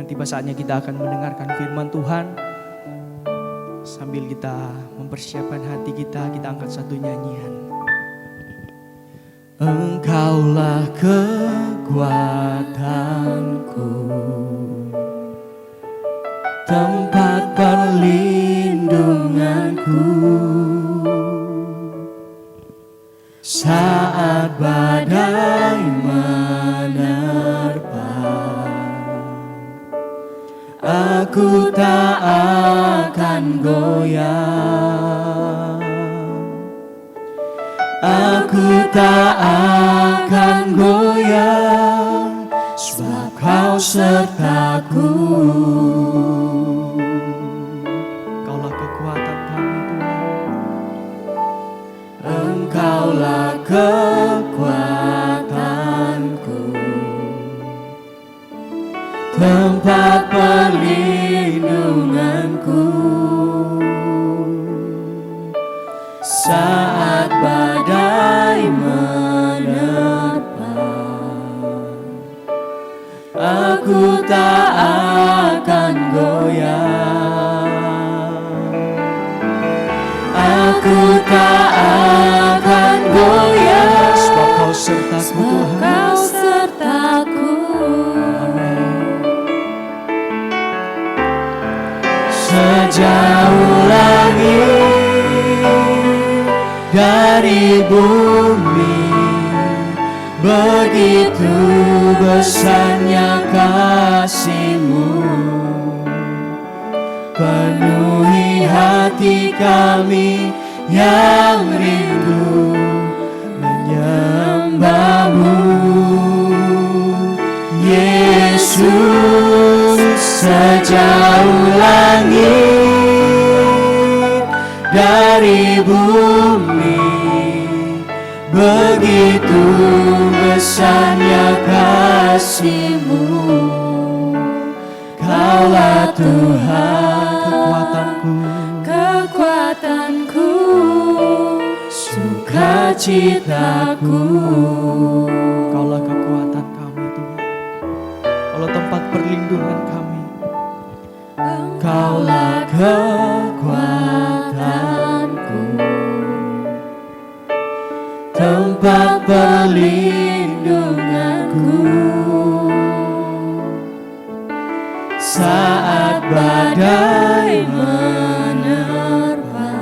tiba saatnya kita akan mendengarkan firman Tuhan. Sambil kita mempersiapkan hati kita angkat satu nyanyian. Engkaulah kekuatanku, tempat perlindunganku, saat badai menerpa, aku tak akan goyah. Aku tak akan goyah, sebab Kau sertaku. Kaulah kekuatan kami Tuhan. Engkaulah kekuatanku, tempat perlindunganku, saat badai menerpa, aku tak akan goyah. Aku tak akan goyah, sebab Kau sertaku Tuhan. Kau sertaku. Amin. Sejauh langit dari bumi, begitu besarnya kasih-Mu, penuhi hati kami yang rindu menyembah-Mu. Yesus, sejauh langit dari bumi, begitu besarnya kasih-Mu. Kaulah Tuhan kekuatanku, sukacitaku. Kaulah kekuatan kami Tuhan, Kaulah tempat perlindungan kami. Kaulah kekuatanku, tempat perlindunganku, saat badai menerpa,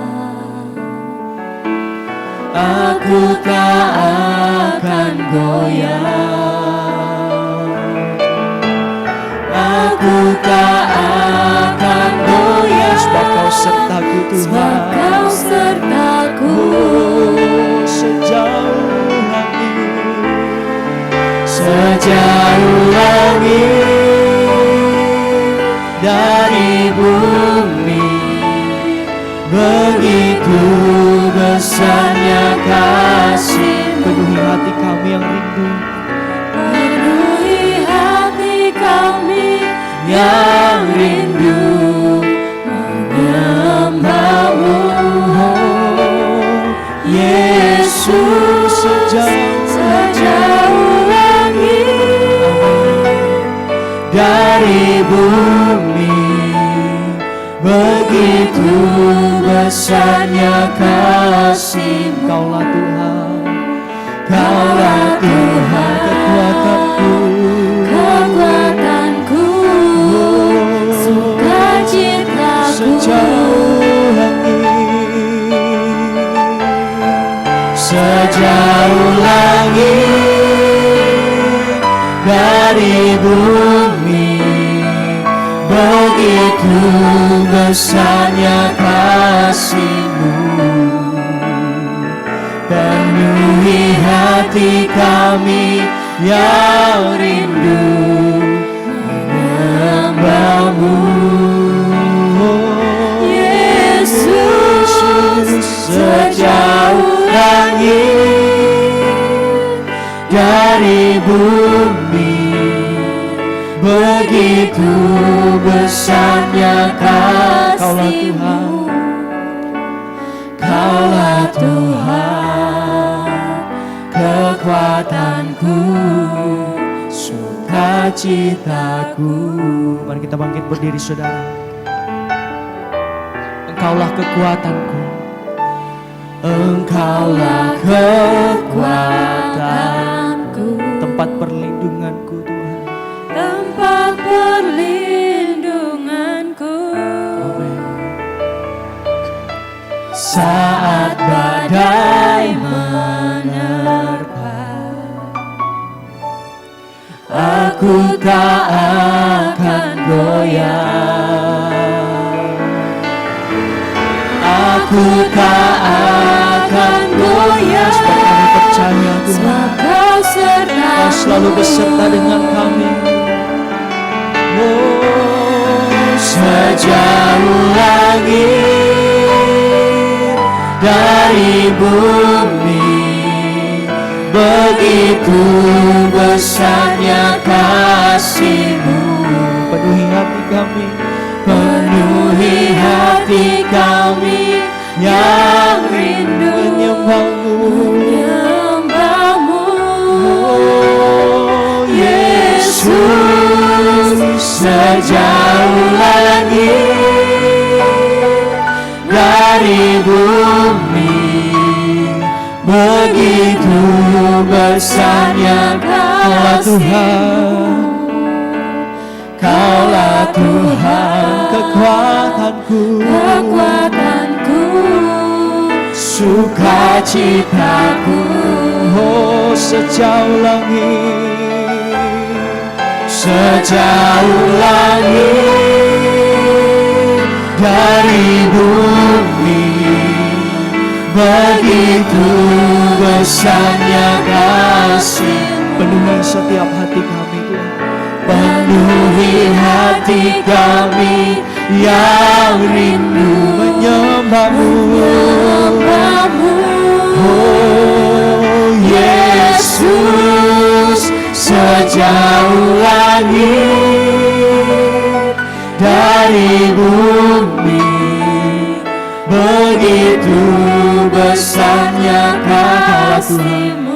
aku tak akan goyah. Aku tak akan goyah, sebab Kau sertaku Tuhan. Sebab Kau sertaku. Sejauh langit dari bumi, begitu besarnya kasih-Mu. Penuhi hati kami yang rindu, Penuhi hati kami yang rindu menyembah-Mu. Yesus, sejauh langit dari bumi, begitu besarnya kasih-Mu. Kaulah Tuhan, Kaulah Tuhan kekuatanku, sukacitaku. sejauh langit dari bumi, begitu besarnya kasih-Mu. Penuhi hati kami yang rindu menyembah-Mu. Yesus, sejauh langit dari bumi, begitu besarnya kasih-Mu. Kaulah Tuhan kekuatanku, sukacitaku. Mari kita bangkit berdiri saudara. Engkaulah kekuatanku, Engkaulah kekuatanku, tempat perlindunganku Tuhan, tempat perlindunganku. Amin. Saat badai menerpa, aku tak akan goyah. Aku tak akan goyah. Sebab kami percaya Tuhan, Kau serta Kau selalu beserta dengan kami. Oh, sejauh langit dari bumi, begitu besarnya kasih-Mu. Penuhi hati kami, penuhi hati kami yang rindu menyembah-Mu. Oh Yesus, sejauh langit dari bumi, begitu besarnya Kaulah Tuhan, Kaulah Tuhan, kekuatanku, sukacitaku. Oh sejauh langit, sejauh langit dari bumi, begitu besarnya kasih. Penuhi setiap hati kami Tuhan, penuhi hati kami yang rindu menyembah-Mu. Oh Yesus, sejauh langit dari bumi, begitu besarnya kasih-Mu.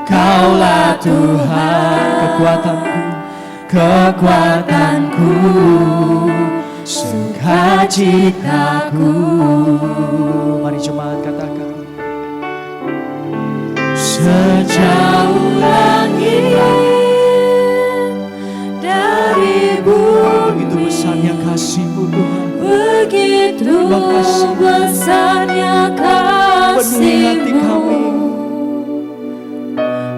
Kaulah Tuhan, kekuatanku, kekuatanku, sukacitaku. Mari jemaat katakan, sejauh langit dari bumi, begitu besarnya kasih-Mu Tuhan. Begitu besarnya kasih-Mu.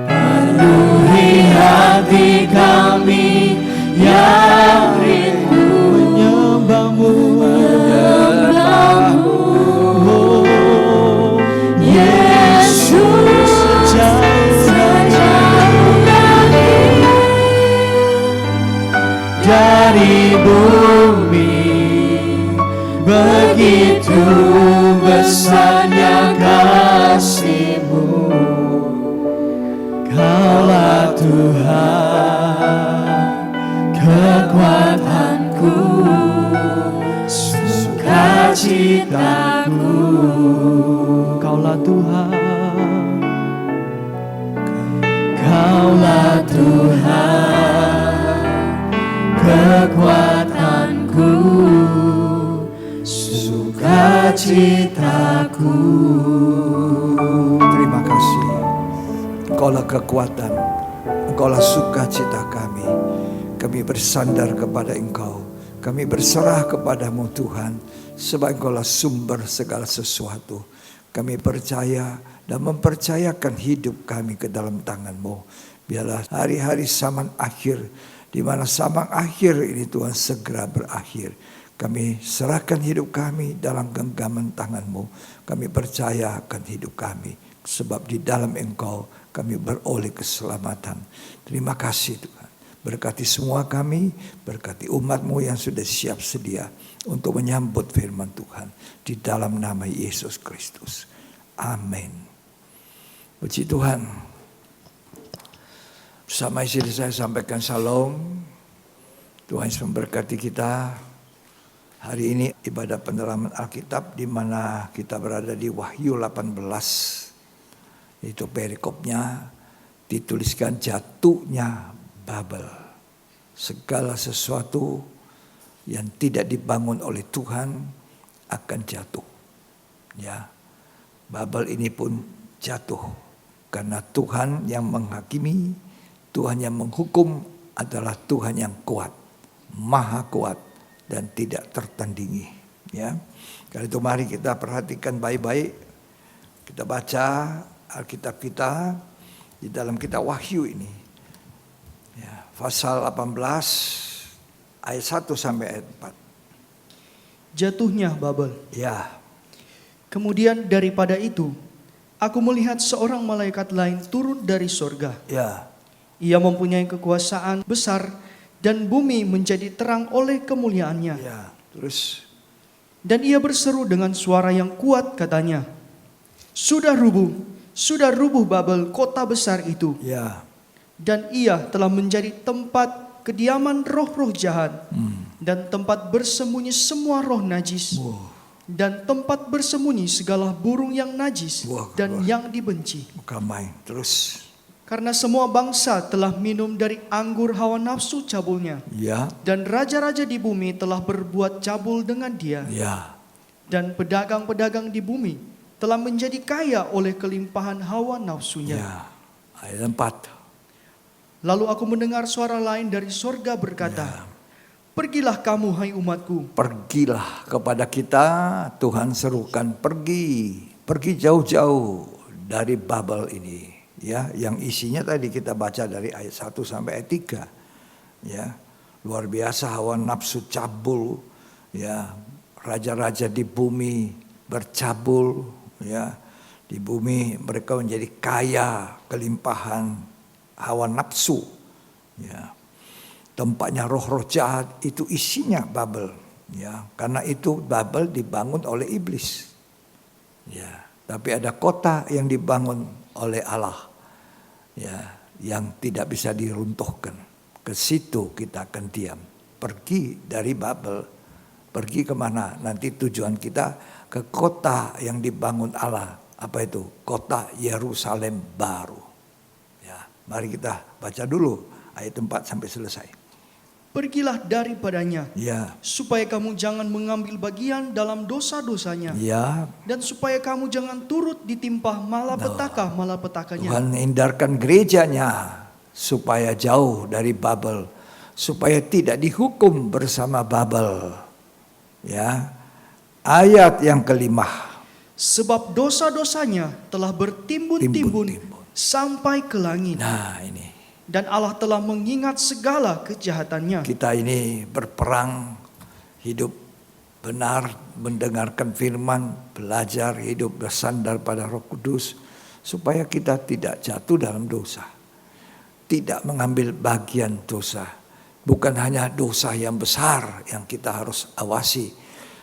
Penuhi hati kami yang rindu menyembah-Mu. Oh Yesus, sejauh langit dari bumi, begitu besarnya kasih-Mu. Kaulah Tuhan, kekuatanku, sukacitaku. Kaulah Tuhan, Kaulah Tuhan, kekuatanku, sukacitaku. Terima kasih. Engkaulah kekuatan, Engkaulah sukacita kami. Kami bersandar kepada Engkau, kami berserah kepadamu Tuhan, sebab Engkaulah sumber segala sesuatu. Kami percaya dan mempercayakan hidup kami ke dalam tangan-Mu. Biarlah hari-hari zaman akhir, di mana zaman akhir ini Tuhan segera berakhir. Kami serahkan hidup kami dalam genggaman tangan-Mu. Kami percaya akan hidup kami, sebab di dalam Engkau kami beroleh keselamatan. Terima kasih Tuhan. Berkati semua kami, berkati umat-Mu yang sudah siap sedia untuk menyambut firman Tuhan. Di dalam nama Yesus Kristus. Amin. Puji Tuhan. Bersama istri saya sampaikan salam. Tuhan Yesus memberkati kita. Hari ini ibadah pendalaman Alkitab, di mana kita berada di Wahyu 18. Itu perikopnya dituliskan jatuhnya Babel. Segala sesuatu yang tidak dibangun oleh Tuhan akan jatuh. Ya, Babel ini pun jatuh karena Tuhan yang menghakimi, Tuhan yang menghukum adalah Tuhan yang kuat, maha kuat dan tidak tertandingi. Ya, karena itu mari kita perhatikan baik-baik. Kita baca Alkitab kita di dalam kitab Wahyu ini. Ya, pasal 18 ayat 1 sampai ayat 4. Jatuhnya Babel. Ya. Kemudian daripada itu, aku melihat seorang malaikat lain turun dari sorga. Ya. Ia mempunyai kekuasaan besar dan bumi menjadi terang oleh kemuliaannya. Ya. Terus. Dan ia berseru dengan suara yang kuat katanya, sudah rubuh Babel, kota besar itu. Ya. Dan ia telah menjadi tempat kediaman roh-roh jahat dan tempat bersembunyi semua roh najis. Dan tempat bersembunyi segala burung yang najis dan yang dibenci. Bukan main. Terus. Karena semua bangsa telah minum dari anggur hawa nafsu cabulnya. Ya. Dan raja-raja di bumi telah berbuat cabul dengan dia. Ya. Dan pedagang-pedagang di bumi telah menjadi kaya oleh kelimpahan hawa nafsunya. Ya. Ayat 4. Lalu aku mendengar suara lain dari sorga berkata, pergilah kamu hai umatku. Pergilah kepada kita, Tuhan serukan pergi jauh-jauh dari Babel ini. Ya, yang isinya tadi kita baca dari ayat 1 sampai ayat 3. Ya, luar biasa hawa nafsu cabul. Ya, raja-raja di bumi bercabul. Ya, di bumi mereka menjadi kaya, kelimpahan hawa nafsu. Ya, tempatnya roh-roh jahat itu isinya Babel. Ya, karena itu Babel dibangun oleh iblis. Ya, tapi ada kota yang dibangun oleh Allah. Ya, yang tidak bisa diruntuhkan. Ke situ kita akan diam. Pergi dari Babel. Pergi kemana? Nanti tujuan kita ke kota yang dibangun Allah. Apa itu? Kota Yerusalem baru. Ya, mari kita baca dulu ayat 4 sampai selesai. Pergilah daripadanya, Ya. supaya kamu jangan mengambil bagian dalam dosa-dosanya. Ya. Dan supaya kamu jangan turut ditimpa malapetaka-malapetakanya. Tuhan hindarkan gerejanya supaya jauh dari Babel, supaya tidak dihukum bersama Babel. Ya. Ayat yang kelima. Sebab dosa-dosanya telah bertimbun-timbun sampai ke langit. Nah, ini. Dan Allah telah mengingat segala kejahatannya. Kita ini berperang, hidup benar, mendengarkan firman, belajar hidup bersandar pada Roh Kudus, supaya kita tidak jatuh dalam dosa. Tidak mengambil bagian dosa. Bukan hanya dosa yang besar yang kita harus awasi,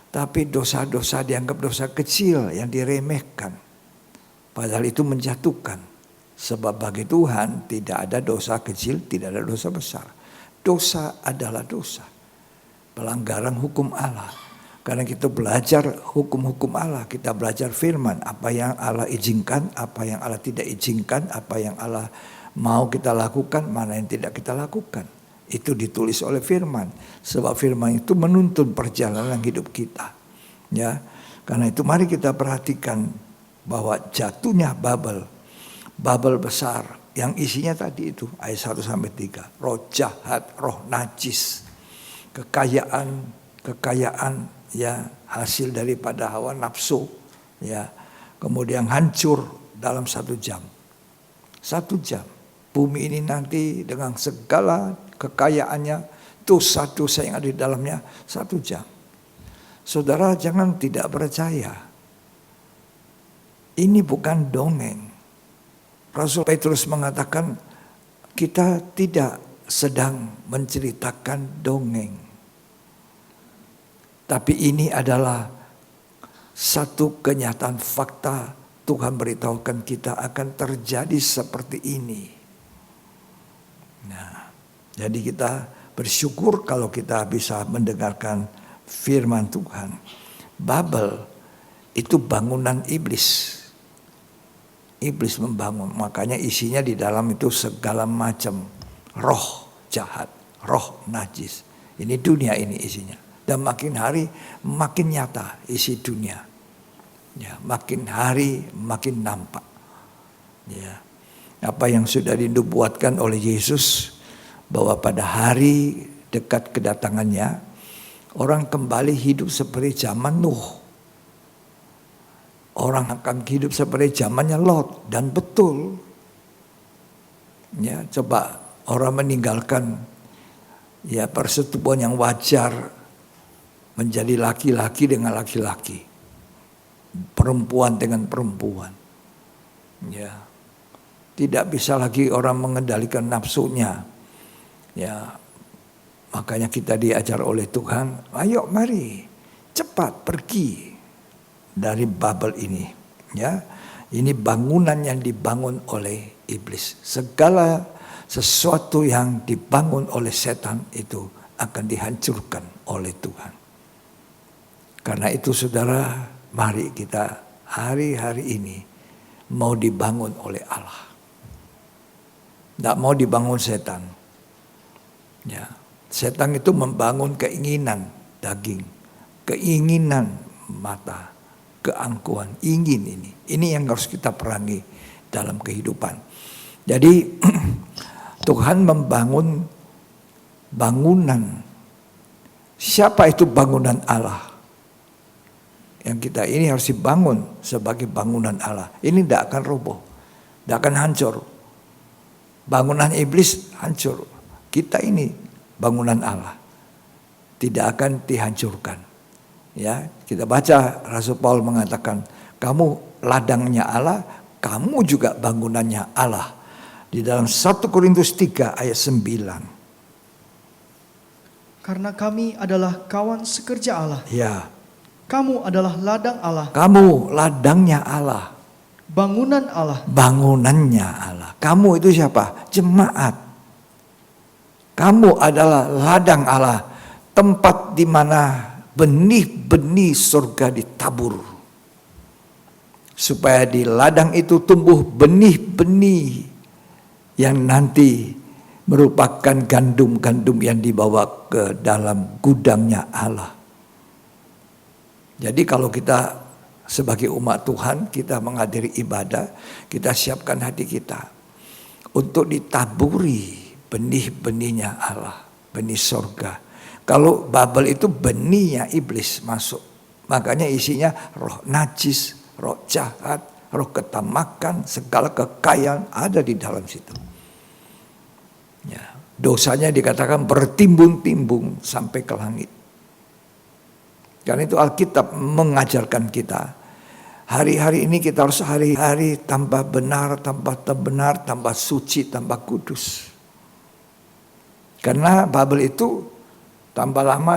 tapi dosa-dosa dianggap dosa kecil yang diremehkan. Padahal itu menjatuhkan. Sebab bagi Tuhan tidak ada dosa kecil, tidak ada dosa besar. Dosa adalah dosa. Pelanggaran hukum Allah. Karena kita belajar hukum-hukum Allah, kita belajar firman, apa yang Allah izinkan, apa yang Allah tidak izinkan, apa yang Allah mau kita lakukan, mana yang tidak kita lakukan. Itu ditulis oleh firman. Sebab firman itu menuntun perjalanan hidup kita. Ya, karena itu mari kita perhatikan bahwa jatuhnya Babel besar yang isinya tadi itu ayat 1 sampai 3. Roh jahat, roh najis, kekayaan ya hasil daripada hawa nafsu ya. Kemudian hancur dalam 1 jam. 1 jam. Bumi ini nanti dengan segala kekayaannya, dosa-dosa yang ada di dalamnya 1 jam. Saudara jangan tidak percaya. Ini bukan dongeng. Rasul Petrus mengatakan kita tidak sedang menceritakan dongeng. Tapi ini adalah satu kenyataan fakta. Tuhan beritahukan kita akan terjadi seperti ini. Nah, jadi kita bersyukur kalau kita bisa mendengarkan firman Tuhan. Babel itu bangunan iblis. iblis membangun. Makanya isinya di dalam itu segala macam roh jahat, roh najis. Ini dunia ini isinya. Dan makin hari makin nyata isi dunia. Ya, makin hari makin nampak. Ya. Apa yang sudah dinubuatkan oleh Yesus bahwa pada hari dekat kedatangannya orang kembali hidup seperti zaman Nuh. Orang akan hidup seperti zamannya Lot, dan betul. Ya, coba orang meninggalkan ya persetubuhan yang wajar menjadi laki-laki dengan laki-laki, perempuan dengan perempuan. Ya, tidak bisa lagi orang mengendalikan nafsunya. Ya, makanya kita diajar oleh Tuhan, ayo mari cepat pergi dari Babel ini. Ya, ini bangunan yang dibangun oleh iblis. Segala sesuatu yang dibangun oleh setan itu akan dihancurkan oleh Tuhan. Karena itu saudara, mari kita hari-hari ini mau dibangun oleh Allah. Tidak mau dibangun setan. Ya, setan itu membangun keinginan daging, keinginan mata, keangkuhan, ingin ini. Ini yang harus kita perangi dalam kehidupan. Jadi Tuhan membangun bangunan. Siapa itu bangunan Allah? Yang kita ini harus dibangun sebagai bangunan Allah. Ini tidak akan roboh, tidak akan hancur. Bangunan iblis hancur. Kita ini bangunan Allah, tidak akan dihancurkan. Ya, kita baca Rasul Paulus mengatakan, kamu ladangnya Allah, kamu juga bangunannya Allah. Di dalam 1 Korintus 3 ayat 9. Karena kami adalah kawan sekerja Allah. Ya. Kamu adalah ladang Allah. Kamu ladangnya Allah. Bangunan Allah. Bangunannya Allah. Kamu itu siapa? Jemaat. Kamu adalah ladang Allah. Tempat di mana benih-benih surga ditabur. Supaya di ladang itu tumbuh benih-benih yang nanti merupakan gandum-gandum yang dibawa ke dalam gudangnya Allah. Jadi kalau kita sebagai umat Tuhan, kita menghadiri ibadah, kita siapkan hati kita untuk ditaburi benih-benihnya Allah, benih surga. Kalau Babel itu benihnya iblis masuk. Makanya isinya roh najis, roh jahat, roh ketamakan, segala kekayaan ada di dalam situ. Ya, dosanya dikatakan bertimbun-timbun sampai ke langit. Karena itu Alkitab mengajarkan kita. Hari-hari ini kita harus hari-hari tambah benar, tambah suci, tambah kudus. Karena Babel itu tambah lama,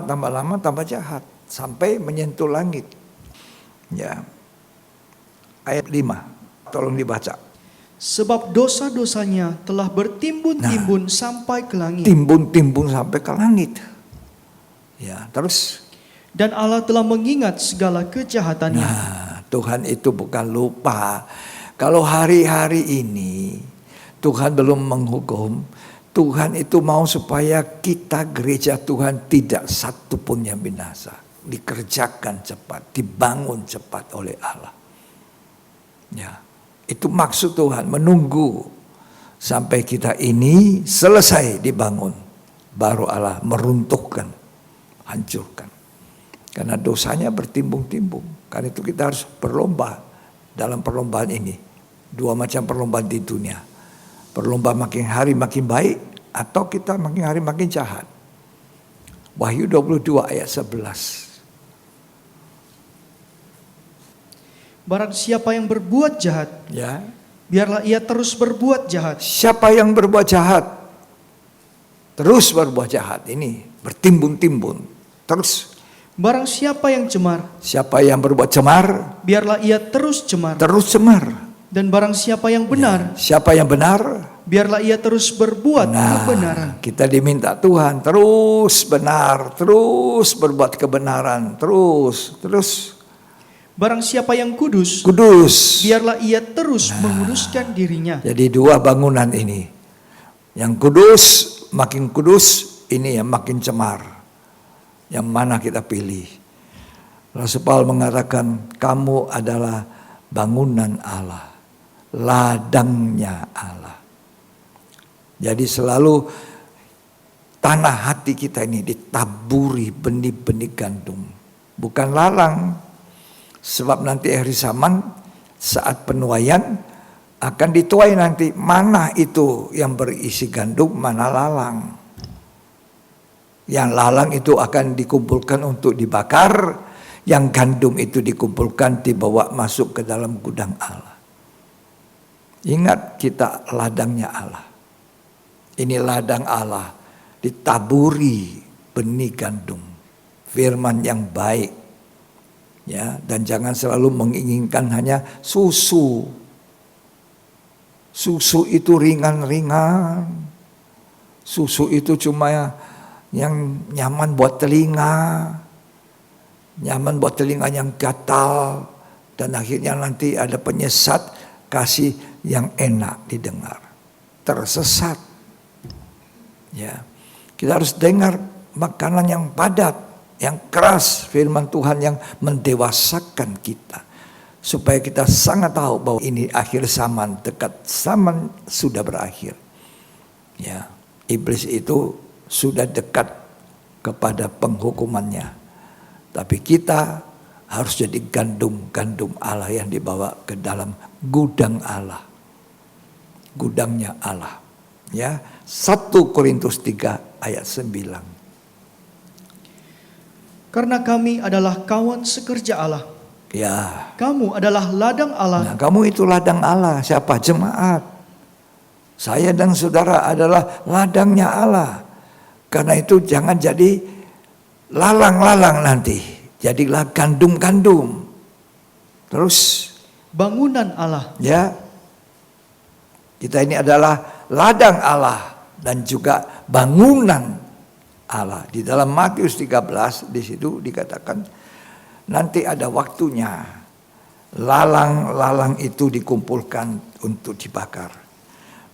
tambah jahat. Sampai menyentuh langit. Ya. Ayat 5. Tolong dibaca. Sebab dosa-dosanya telah bertimbun-timbun sampai ke langit. Timbun-timbun sampai ke langit. Ya, terus. Dan Allah telah mengingat segala kejahatannya. Nah, Tuhan itu bukan lupa. Kalau hari-hari ini Tuhan belum menghukum, Tuhan itu mau supaya kita gereja Tuhan tidak satu pun yang binasa. Dikerjakan cepat, dibangun cepat oleh Allah. Ya, itu maksud Tuhan, menunggu sampai kita ini selesai dibangun. Baru Allah meruntuhkan, hancurkan. Karena dosanya bertimbung-timbung. Karena itu kita harus berlomba dalam perlombaan ini. Dua macam perlombaan di dunia. Perlombaan makin hari makin baik, atau kita makin hari makin jahat. Wahyu 22 ayat 11. Barang siapa yang berbuat jahat, Ya. biarlah ia terus berbuat jahat. Siapa yang berbuat jahat, terus berbuat jahat. Ini bertimbun-timbun. Terus. Barang siapa yang cemar, Siapa yang berbuat cemar, biarlah ia terus cemar. terus cemar. Dan barang siapa yang benar, Siapa yang benar, biarlah ia terus berbuat kebenaran. kita diminta Tuhan terus benar, terus berbuat kebenaran, terus. Barang siapa yang kudus, Kudus. biarlah ia terus menguduskan dirinya. Jadi dua bangunan ini. Yang kudus, makin kudus, ini yang makin cemar. Yang mana kita pilih? Rasul Paulus mengatakan, kamu adalah bangunan Allah, ladangnya Allah. Jadi selalu tanah hati kita ini ditaburi benih-benih gandum, bukan lalang. Sebab nanti akhir zaman saat penuaian akan dituai nanti, mana itu yang berisi gandum, mana lalang. Yang lalang itu akan dikumpulkan untuk dibakar, yang gandum itu dikumpulkan dibawa masuk ke dalam gudang Allah. Ingat, kita ladangnya Allah. Ini ladang Allah, ditaburi benih gandum, firman yang baik. Ya, dan jangan selalu menginginkan hanya susu. Susu itu ringan-ringan. Susu itu cuma yang nyaman buat telinga. Nyaman buat telinga yang gatal. Dan akhirnya nanti ada penyesat, kasih yang enak didengar. Tersesat. Ya, kita harus dengar makanan yang padat, yang keras, firman Tuhan yang mendewasakan kita. Supaya kita sangat tahu bahwa ini akhir zaman, dekat zaman sudah berakhir. Ya, iblis itu sudah dekat kepada penghukumannya. Tapi kita harus jadi gandum-gandum Allah yang dibawa ke dalam gudang Allah. Gudangnya Allah. Ya, 1 Korintus 3 ayat 9. Karena kami adalah kawan sekerja Allah. Ya. Kamu adalah ladang Allah. Nah, kamu itu ladang Allah. Siapa? Jemaat. Saya dan saudara adalah ladangnya Allah. Karena itu jangan jadi lalang-lalang nanti. Jadilah gandum-gandum. Terus. Bangunan Allah. Ya. Kita ini adalah ladang Allah. Dan juga bangunan Allah. Di dalam Matius 13 di situ dikatakan nanti ada waktunya lalang-lalang itu dikumpulkan untuk dibakar.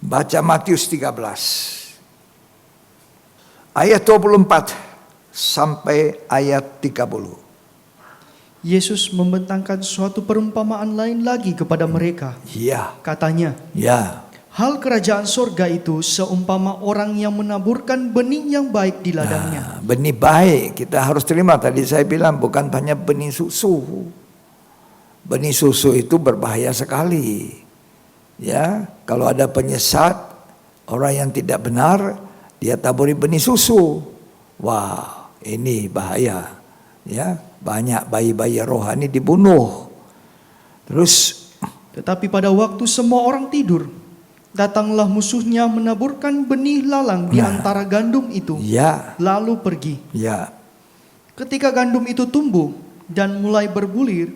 Baca Matius 13 ayat 24 sampai ayat 30. Yesus membentangkan suatu perumpamaan lain lagi kepada mereka. Ya. Katanya, Ya. hal kerajaan sorga itu seumpama orang yang menaburkan benih yang baik di ladangnya. Nah, benih baik kita harus terima. Tadi saya bilang bukan hanya benih susu. Benih susu itu berbahaya sekali. Ya, kalau ada penyesat, orang yang tidak benar, dia taburi benih susu. Wah, ini bahaya. Ya, banyak bayi-bayi rohani dibunuh. Terus, Tetapi pada waktu semua orang tidur, datanglah musuhnya menaburkan benih lalang di antara gandum itu, ya, lalu pergi. ya, Ketika gandum itu tumbuh dan mulai berbulir,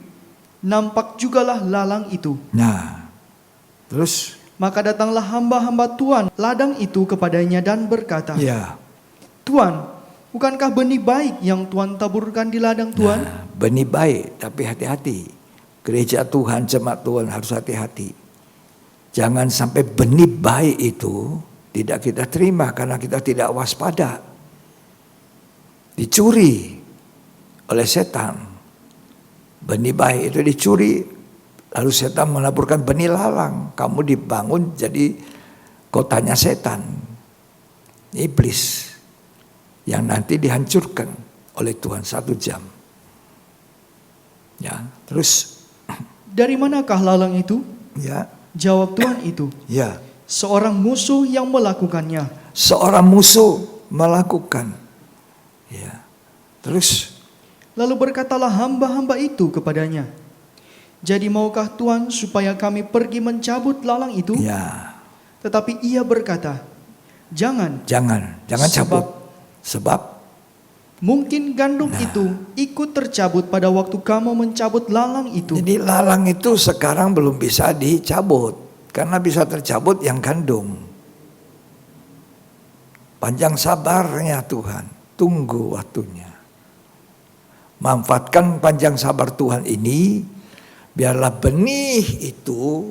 nampak jugalah lalang itu. nah, terus, Maka datanglah hamba-hamba Tuan ladang itu kepadanya dan berkata, ya, Tuan, bukankah benih baik yang Tuan taburkan di ladang Tuan? nah, benih baik, tapi hati-hati. Gereja Tuhan, jemaat Tuhan harus hati-hati. Jangan sampai benih baik itu tidak kita terima karena kita tidak waspada. Dicuri oleh setan. Benih baik itu dicuri, lalu setan menaburkan benih lalang. Kamu dibangun jadi kotanya setan. Iblis yang nanti dihancurkan oleh Tuhan 1 jam. Ya, terus Dari manakah lalang itu? ya, Jawab Tuhan itu, ya. seorang musuh yang melakukannya. Seorang musuh melakukan. Ya. Terus Lalu berkatalah hamba-hamba itu kepadanya, jadi maukah Tuhan supaya kami pergi mencabut lalang itu? ya, Tetapi ia berkata, jangan jangan cabut. Sebab mungkin gandum itu ikut tercabut pada waktu kamu mencabut lalang itu. jadi lalang itu sekarang belum bisa dicabut karena bisa tercabut yang gandum. Panjang sabarnya Tuhan, tunggu waktunya. Manfaatkan panjang sabar Tuhan ini Biarlah benih itu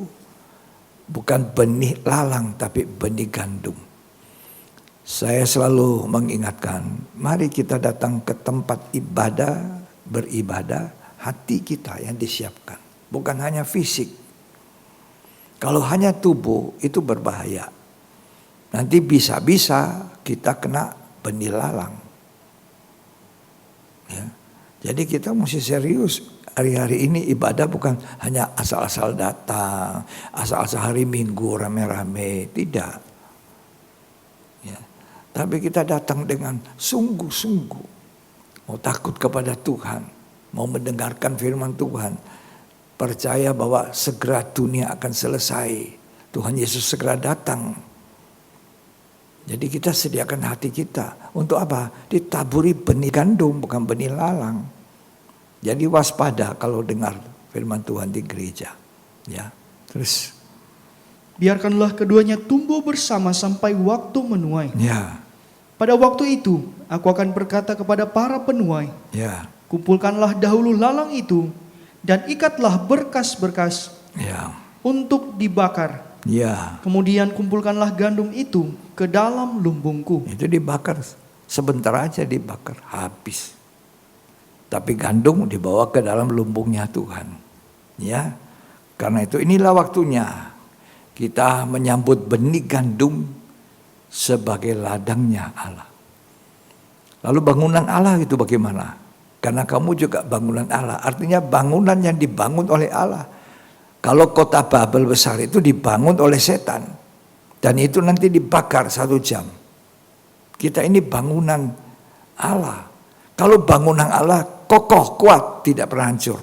bukan benih lalang tapi benih gandum. Saya selalu mengingatkan, mari kita datang ke tempat ibadah, beribadah, hati kita yang disiapkan. Bukan hanya fisik. Kalau hanya tubuh itu berbahaya. Nanti bisa-bisa kita kena benih lalang. Ya. Jadi kita mesti serius. Hari-hari ini ibadah bukan hanya asal-asal datang, asal-asal hari Minggu rame-rame, tidak. Ya. Tapi kita datang dengan sungguh-sungguh, mau takut kepada Tuhan, mau mendengarkan firman Tuhan, percaya bahwa segera dunia akan selesai, Tuhan Yesus segera datang. Jadi kita sediakan hati kita untuk apa? Ditaburi benih gandum, bukan benih lalang. Jadi waspada kalau dengar firman Tuhan di gereja. Ya, terus. Biarkanlah keduanya tumbuh bersama sampai waktu menuai. Ya. Pada waktu itu, aku akan berkata kepada para penuai, Ya. kumpulkanlah dahulu lalang itu dan ikatlah berkas-berkas Ya. untuk dibakar. Ya. Kemudian kumpulkanlah gandum itu ke dalam lumbungku. Itu dibakar sebentar aja dibakar habis. Tapi gandum dibawa ke dalam lumbungnya Tuhan. Ya. Karena itu inilah waktunya kita menyambut benih gandum sebagai ladangnya Allah. Lalu bangunan Allah itu bagaimana? Karena kamu juga bangunan Allah. Artinya bangunan yang dibangun oleh Allah. Kalau kota Babel besar itu dibangun oleh setan. Dan itu nanti dibakar 1 jam. Kita ini bangunan Allah. Kalau bangunan Allah kokoh, kuat, tidak pernah hancur.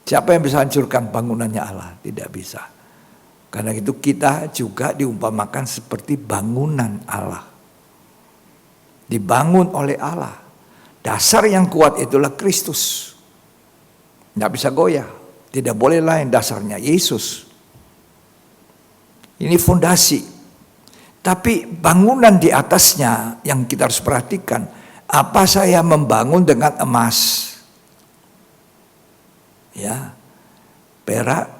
Siapa yang bisa hancurkan bangunannya Allah? Tidak bisa. Karena itu kita juga diumpamakan seperti bangunan Allah. Dibangun oleh Allah. Dasar yang kuat itulah Kristus. Tidak bisa goyah. Tidak boleh lain dasarnya Yesus. Ini fondasi. Tapi bangunan di atasnya yang kita harus perhatikan. Apa saya membangun dengan emas? Ya, perak,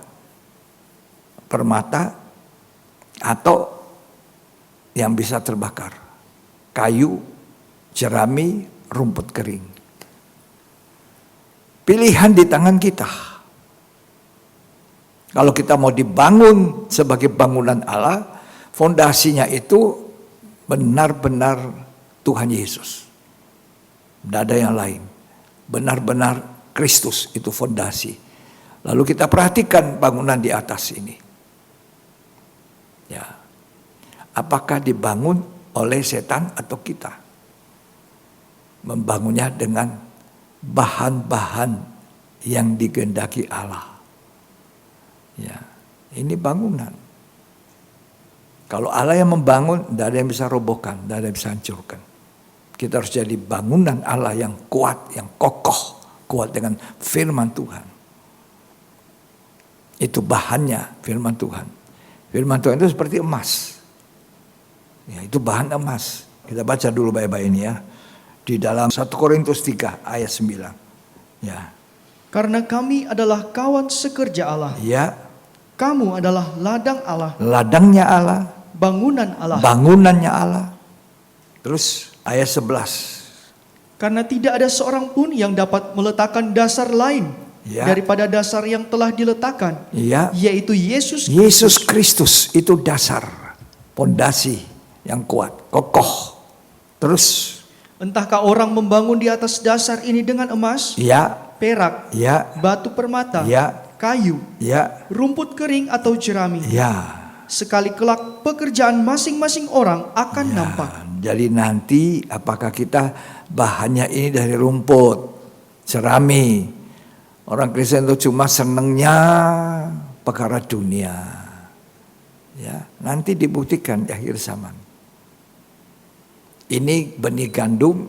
permata, atau yang bisa terbakar. Kayu, jerami, rumput kering. Pilihan di tangan kita. Kalau kita mau dibangun sebagai bangunan Allah, fondasinya itu benar-benar Tuhan Yesus. Tidak ada yang lain. Benar-benar Kristus itu fondasi. Lalu kita perhatikan bangunan di atas ini. Ya. Apakah dibangun oleh setan atau kita? Membangunnya dengan bahan-bahan yang dikehendaki Allah. Ya, ini bangunan. Kalau Allah yang membangun, tidak ada yang bisa robohkan, tidak ada yang bisa hancurkan. Kita harus jadi bangunan Allah yang kuat, yang kokoh, kuat dengan firman Tuhan. Itu bahannya firman Tuhan. Firman Tuhan itu seperti emas. Ya, itu bahan emas. Kita baca dulu baik-baik ini ya. Di dalam 1 Korintus 3 ayat 9. Ya. Karena kami adalah kawan sekerja Allah. Ya. Kamu adalah ladang Allah. Ladangnya Allah. Bangunan Allah. Bangunannya Allah. Terus ayat 11. Karena tidak ada seorang pun yang dapat meletakkan dasar lain daripada dasar yang telah diletakkan, yaitu Yesus Kristus. Yesus Kristus itu dasar, pondasi yang kuat, kokoh. Terus, entahkah orang membangun di atas dasar ini dengan emas, perak, batu permata, kayu, rumput kering atau jerami. Sekali kelak pekerjaan masing-masing orang akan nampak. Jadi nanti apakah kita bahannya ini dari rumput, jerami. Orang Kristen itu cuma senengnya perkara dunia. Ya, nanti dibuktikan di akhir zaman. Ini benih gandum,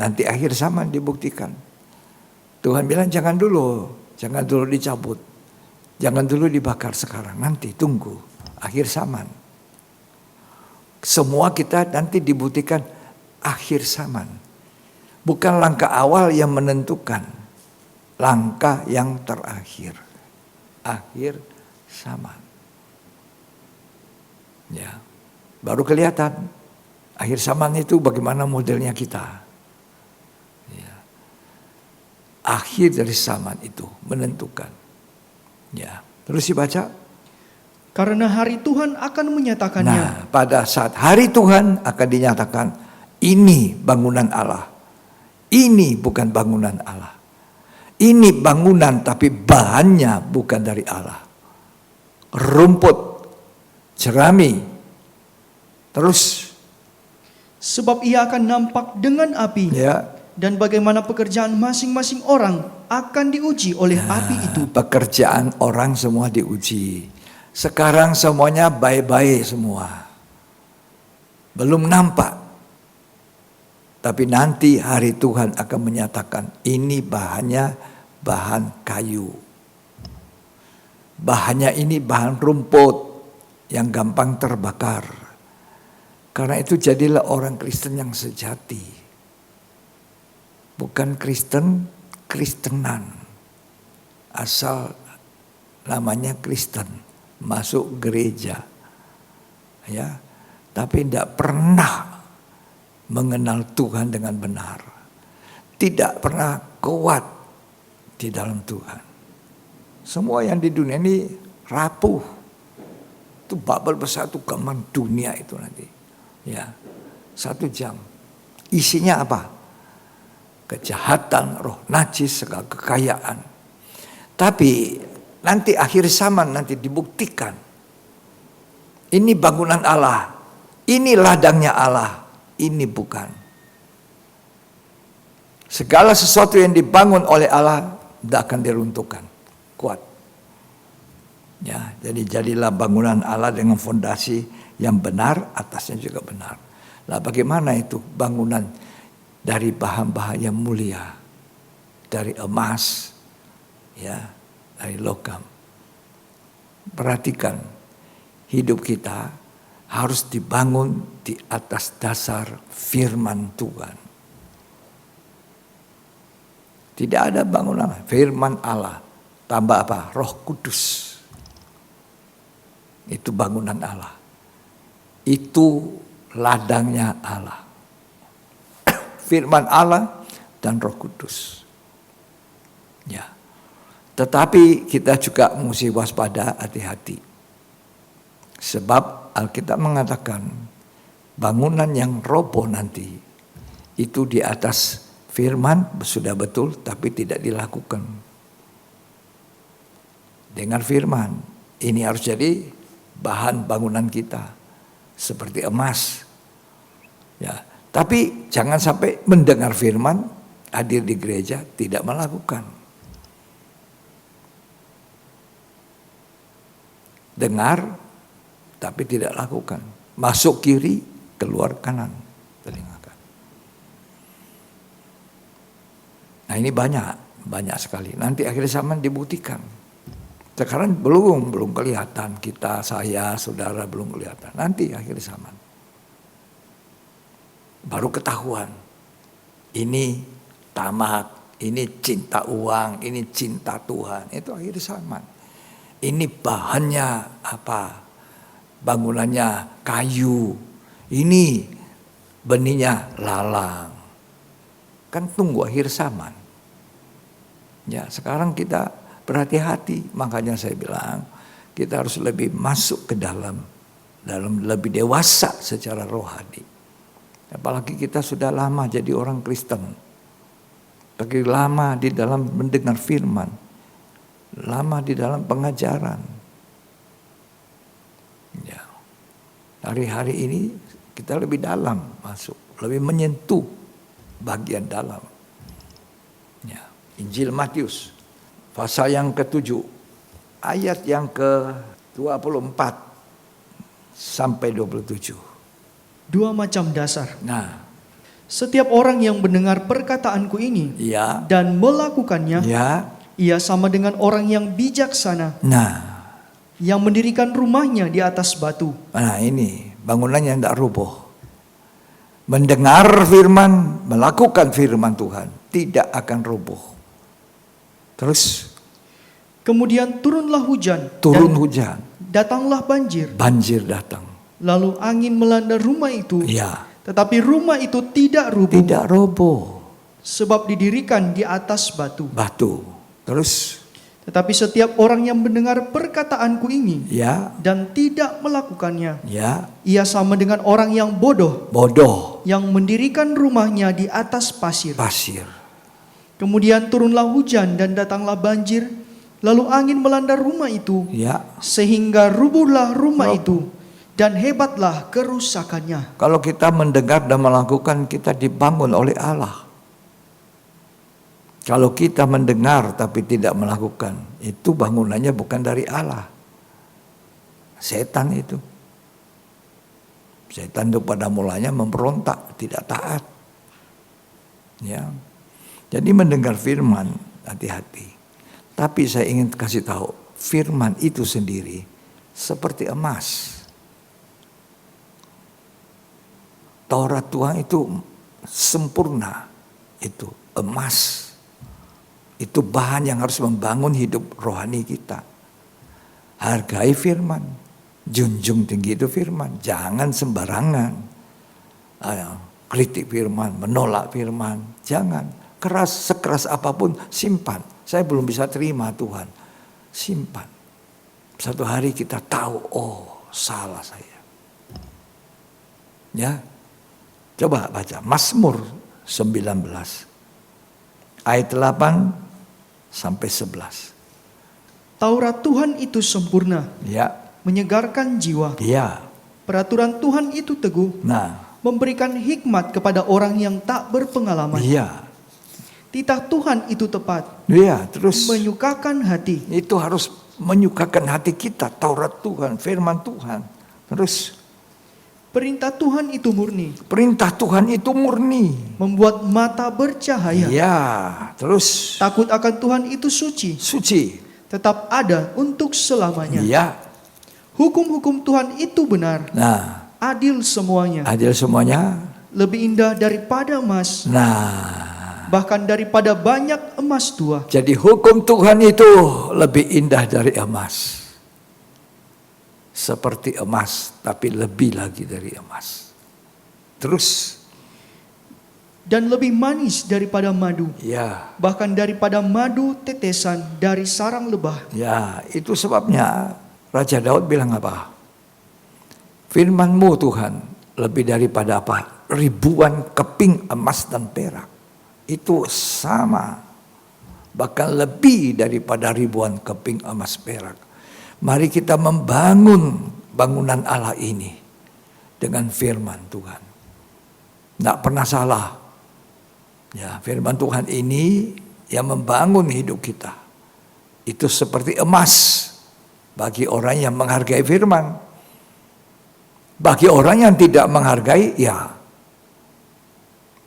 nanti akhir zaman dibuktikan. Tuhan bilang jangan dulu dicabut. Jangan dulu dibakar sekarang, nanti tunggu akhir zaman. Semua kita nanti dibuktikan akhir zaman. Bukan langkah awal yang menentukan. langkah yang terakhir. Akhir zaman. Ya. Baru kelihatan akhir zaman itu bagaimana modelnya kita. Ya. Akhir dari zaman itu menentukan. Ya. Terus dibaca. Karena hari Tuhan akan menyatakannya. Nah, pada saat hari Tuhan akan dinyatakan, ini bangunan Allah. Ini bukan bangunan Allah. Ini bangunan tapi bahannya bukan dari Allah. Rumput, jerami, terus. Sebab ia akan nampak dengan api. Ya, Dan bagaimana pekerjaan masing-masing orang akan diuji oleh api itu. pekerjaan orang semua diuji. Sekarang semuanya baik-baik semua. Belum nampak. Tapi nanti hari Tuhan akan menyatakan ini bahannya bahan kayu. Bahannya ini bahan rumput yang gampang terbakar. Karena itu jadilah orang Kristen yang sejati. Bukan Kristen, Kristenan. Asal namanya Kristen. Masuk gereja. Ya, tapi tidak pernah mengenal Tuhan dengan benar. Tidak pernah kuat di dalam Tuhan. Semua yang di dunia ini rapuh. Itu Babel besar, itu gaman dunia itu nanti. Ya, 1 jam. Isinya apa? Kejahatan, roh najis, segala kekayaan. Tapi nanti akhir zaman nanti dibuktikan. Ini bangunan Allah. Ini ladangnya Allah. Ini bukan. Segala sesuatu yang dibangun oleh Allah tidak akan diruntuhkan. Kuat. Ya, jadi jadilah bangunan Allah dengan fondasi yang benar, atasnya juga benar. Nah, bagaimana itu bangunan dari bahan-bahan yang mulia, dari emas, ya, dari logam. Perhatikan, hidup kita harus dibangun di atas dasar firman Tuhan. Tidak ada bangunan, firman Allah. Tambah apa? Roh Kudus. Itu bangunan Allah. Itu ladangnya Allah. Firman Allah dan Roh Kudus. Ya. Tetapi kita juga mesti waspada, hati-hati. Sebab Alkitab mengatakan bangunan yang roboh nanti itu di atas firman sudah betul tapi tidak dilakukan. Dengan firman ini harus jadi bahan bangunan kita seperti emas. Ya, tapi jangan sampai mendengar firman, hadir di gereja tidak melakukan. Dengar tapi tidak lakukan. Masuk kiri, keluar kanan. Telingakan. Nah, ini banyak sekali. Nanti akhir zaman dibuktikan. Sekarang belum kelihatan, kita, saya, saudara belum kelihatan. Nanti akhir zaman baru ketahuan. Ini tamak, ini cinta uang, ini cinta Tuhan. Itu akhir zaman. Ini bahannya apa? Bangunannya kayu. Ini benihnya lalang. Kan tunggu akhir zaman. Ya, sekarang kita berhati-hati. Makanya saya bilang kita harus lebih masuk ke dalam lebih dewasa secara rohani. Apalagi kita sudah lama jadi orang Kristen. Lagi lama di dalam mendengar firman. Lama di dalam pengajaran. Ya. Hari-hari ini kita lebih dalam masuk, lebih menyentuh bagian dalam. Ya. Injil Matius pasal yang ke-7 ayat yang ke-24 sampai 27. 2 macam dasar. Nah, Setiap orang yang mendengar perkataanku ini ya, dan melakukannya, ya. ia sama dengan orang yang bijaksana Nah, yang mendirikan rumahnya di atas batu. nah ini bangunannya tidak roboh. Mendengar firman, melakukan firman Tuhan tidak akan roboh. Terus Kemudian turunlah hujan, turun dan hujan, datanglah banjir. banjir datang. Lalu angin melanda rumah itu, Ya, tetapi rumah itu tidak rubuh, tidak roboh. sebab didirikan di atas batu. Batu. Terus Tetapi setiap orang yang mendengar perkataanku ini ya, dan tidak melakukannya, ya, ia sama dengan orang yang bodoh, bodoh, yang mendirikan rumahnya di atas pasir. pasir. Kemudian turunlah hujan dan datanglah banjir, lalu angin melanda rumah itu, Ya. sehingga rubuhlah rumah itu, dan hebatlah kerusakannya. Kalau kita mendengar dan melakukan, kita dibangun oleh Allah. Kalau kita mendengar tapi tidak melakukan, itu bangunannya bukan dari Allah. Setan itu. Setan itu pada mulanya memberontak, tidak taat. Ya. Jadi mendengar firman, hati-hati. Tapi saya ingin kasih tahu, firman itu sendiri seperti emas. Taurat Tuhan itu sempurna, itu emas. Itu bahan yang harus membangun hidup rohani kita. Hargai firman, junjung tinggi itu firman, jangan sembarangan. Kritik firman, menolak firman, jangan. Sekeras apapun simpan. Saya belum bisa terima Tuhan, simpan. Satu hari kita tahu, oh salah saya. Ya, coba baca Mazmur 19 ayat 8 sampai 11. Taurat Tuhan itu sempurna, Ya, menyegarkan jiwa. ya. Peraturan Tuhan itu teguh, Nah, memberikan hikmat kepada orang yang tak berpengalaman. iya. Titah Tuhan itu tepat, Iya, terus menyukakan hati. itu harus menyukakan hati kita, Taurat Tuhan, firman Tuhan. Terus Perintah Tuhan itu murni, perintah Tuhan itu murni. membuat mata bercahaya. Ya, terus Takut akan Tuhan itu suci, suci. tetap ada untuk selamanya. Ya. Hukum-hukum Tuhan itu benar, Nah, adil semuanya, adil semuanya. lebih indah daripada emas, Nah, bahkan daripada banyak emas tua. jadi hukum Tuhan itu lebih indah dari emas. Seperti emas, tapi lebih lagi dari emas. Terus, Dan lebih manis daripada madu, ya, bahkan daripada madu tetesan dari sarang lebah. ya, itu sebabnya Raja Daud bilang apa? Firman-Mu Tuhan lebih daripada apa? Ribuan keping emas dan perak. Itu sama. Bahkan lebih daripada ribuan keping emas perak. Mari kita membangun bangunan Allah ini dengan firman Tuhan. Tidak pernah salah. Ya, firman Tuhan ini yang membangun hidup kita. Itu seperti emas bagi orang yang menghargai firman. Bagi orang yang tidak menghargai, ya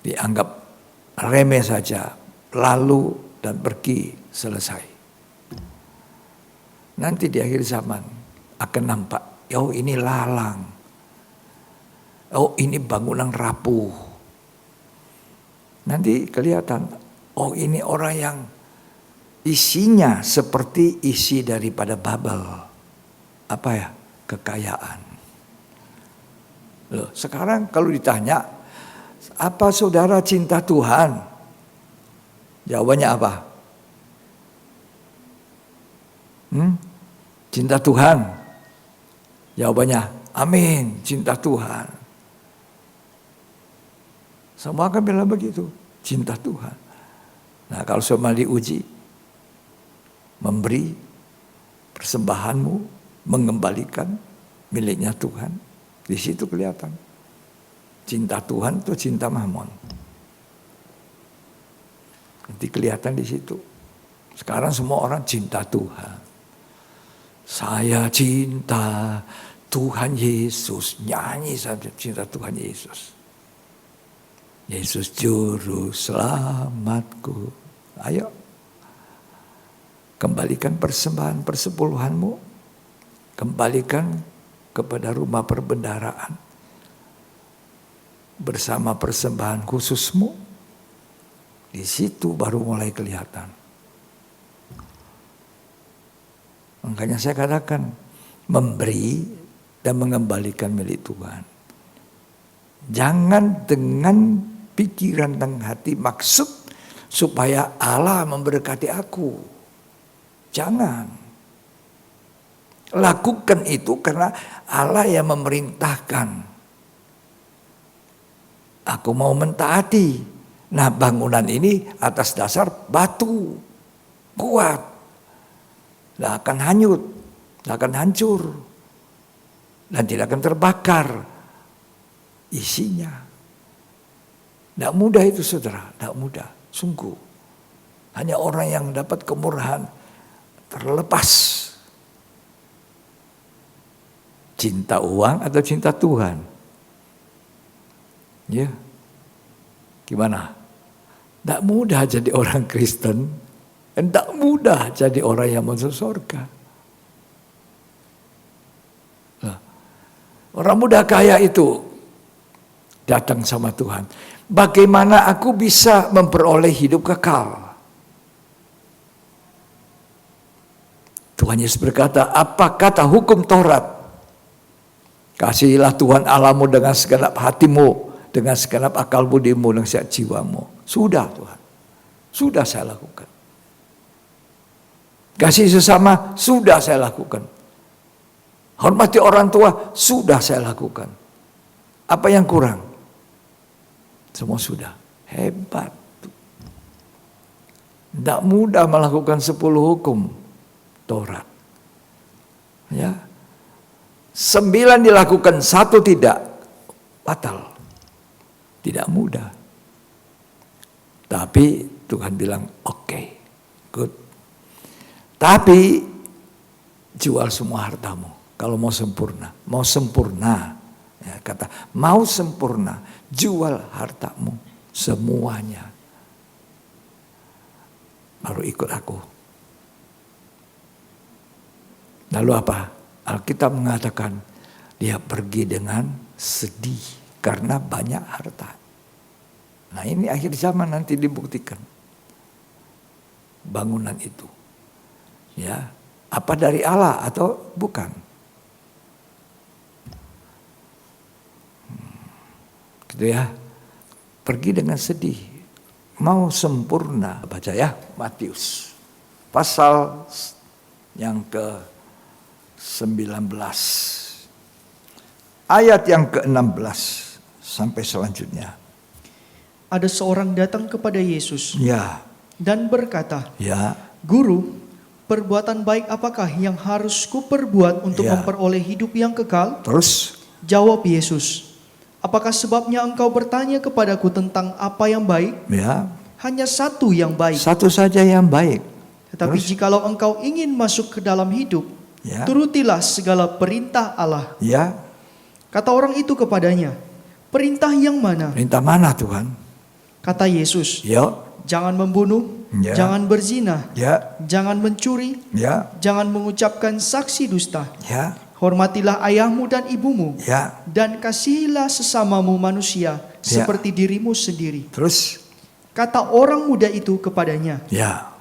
dianggap remeh saja, lalu dan pergi, selesai. Nanti di akhir zaman akan nampak, oh ini lalang, oh ini bangunan rapuh. Nanti kelihatan, oh ini orang yang isinya seperti isi daripada Babel. Apa ya? Kekayaan. Loh, sekarang kalau ditanya, apa saudara cinta Tuhan? Jawabannya apa? Cinta Tuhan. Jawabannya, amin, cinta Tuhan. Semua akan bilang begitu, cinta Tuhan. Nah, kalau semua diuji, memberi persembahanmu, mengembalikan miliknya Tuhan, di situ kelihatan. Cinta Tuhan atau cinta Mammon. Nanti kelihatan di situ. Sekarang semua orang cinta Tuhan. Saya cinta Tuhan Yesus. Nyanyi saja cinta Tuhan Yesus. Yesus juru selamatku. Ayo. Kembalikan persembahan persepuluhanmu. Kembalikan kepada rumah perbendaharaan. Bersama persembahan khususmu. Di situ baru mulai kelihatan. Makanya saya katakan memberi dan mengembalikan milik Tuhan. Jangan dengan pikiran dan hati maksud supaya Allah memberkati aku. Jangan. Lakukan itu karena Allah yang memerintahkan. Aku mau mentaati. Nah, bangunan ini atas dasar batu. Kuat. Tidak akan hanyut. Tidak akan hancur. Dan tidak akan terbakar isinya. Tidak mudah itu saudara. Tidak mudah. Sungguh. Hanya orang yang dapat kemurahan terlepas. Cinta uang atau cinta Tuhan? Ya. Gimana? Tidak mudah jadi orang Kristen. Dan tidak mudah jadi orang yang masuk surga. Nah, orang muda kaya itu datang sama Tuhan. Bagaimana aku bisa memperoleh hidup kekal? Tuhan Yesus berkata, apa kata hukum Taurat? Kasihilah Tuhan Allahmu dengan segenap hatimu, dengan segenap akal budimu, dengan segenap jiwamu. Sudah Tuhan, sudah saya lakukan. Kasih sesama, sudah saya lakukan. Hormati orang tua, sudah saya lakukan. Apa yang kurang? Semua sudah. Hebat. Tidak mudah melakukan 10 hukum Taurat. Ya. 9 dilakukan, 1 tidak. Batal. Tidak mudah. Tapi Tuhan bilang, oke, good. Tapi jual semua hartamu. Kalau mau sempurna. Mau sempurna. Ya, kata, mau sempurna. Jual hartamu. Semuanya. Baru ikut aku. Lalu apa? Alkitab mengatakan dia pergi dengan sedih karena banyak harta. Nah, ini akhir zaman nanti dibuktikan. Bangunan itu. Ya, apa dari Allah atau bukan? Gitu ya. Pergi dengan sedih. Mau sempurna. Baca ya, Matius. Pasal yang ke-19. Ayat yang ke-16 sampai selanjutnya. Ada seorang datang kepada Yesus Ya, dan berkata, ya, Guru, perbuatan baik apakah yang harus kuperbuat untuk Ya. memperoleh hidup yang kekal? terus Jawab Yesus, apakah sebabnya engkau bertanya kepadaku tentang apa yang baik? ya, Hanya satu yang baik. satu saja yang baik. Tetapi Terus? jikalau engkau ingin masuk ke dalam hidup, Ya. turutilah segala perintah Allah. Ya, Kata orang itu kepadanya, perintah yang mana? perintah mana Tuhan? Kata Yesus, Ya, jangan membunuh, Ya. jangan berzina, ya, jangan mencuri, ya, jangan mengucapkan saksi dusta. ya, Hormatilah ayahmu dan ibumu, ya. dan kasihilah sesamamu manusia Ya. seperti dirimu sendiri. Terus? Kata orang muda itu kepadanya, Ya,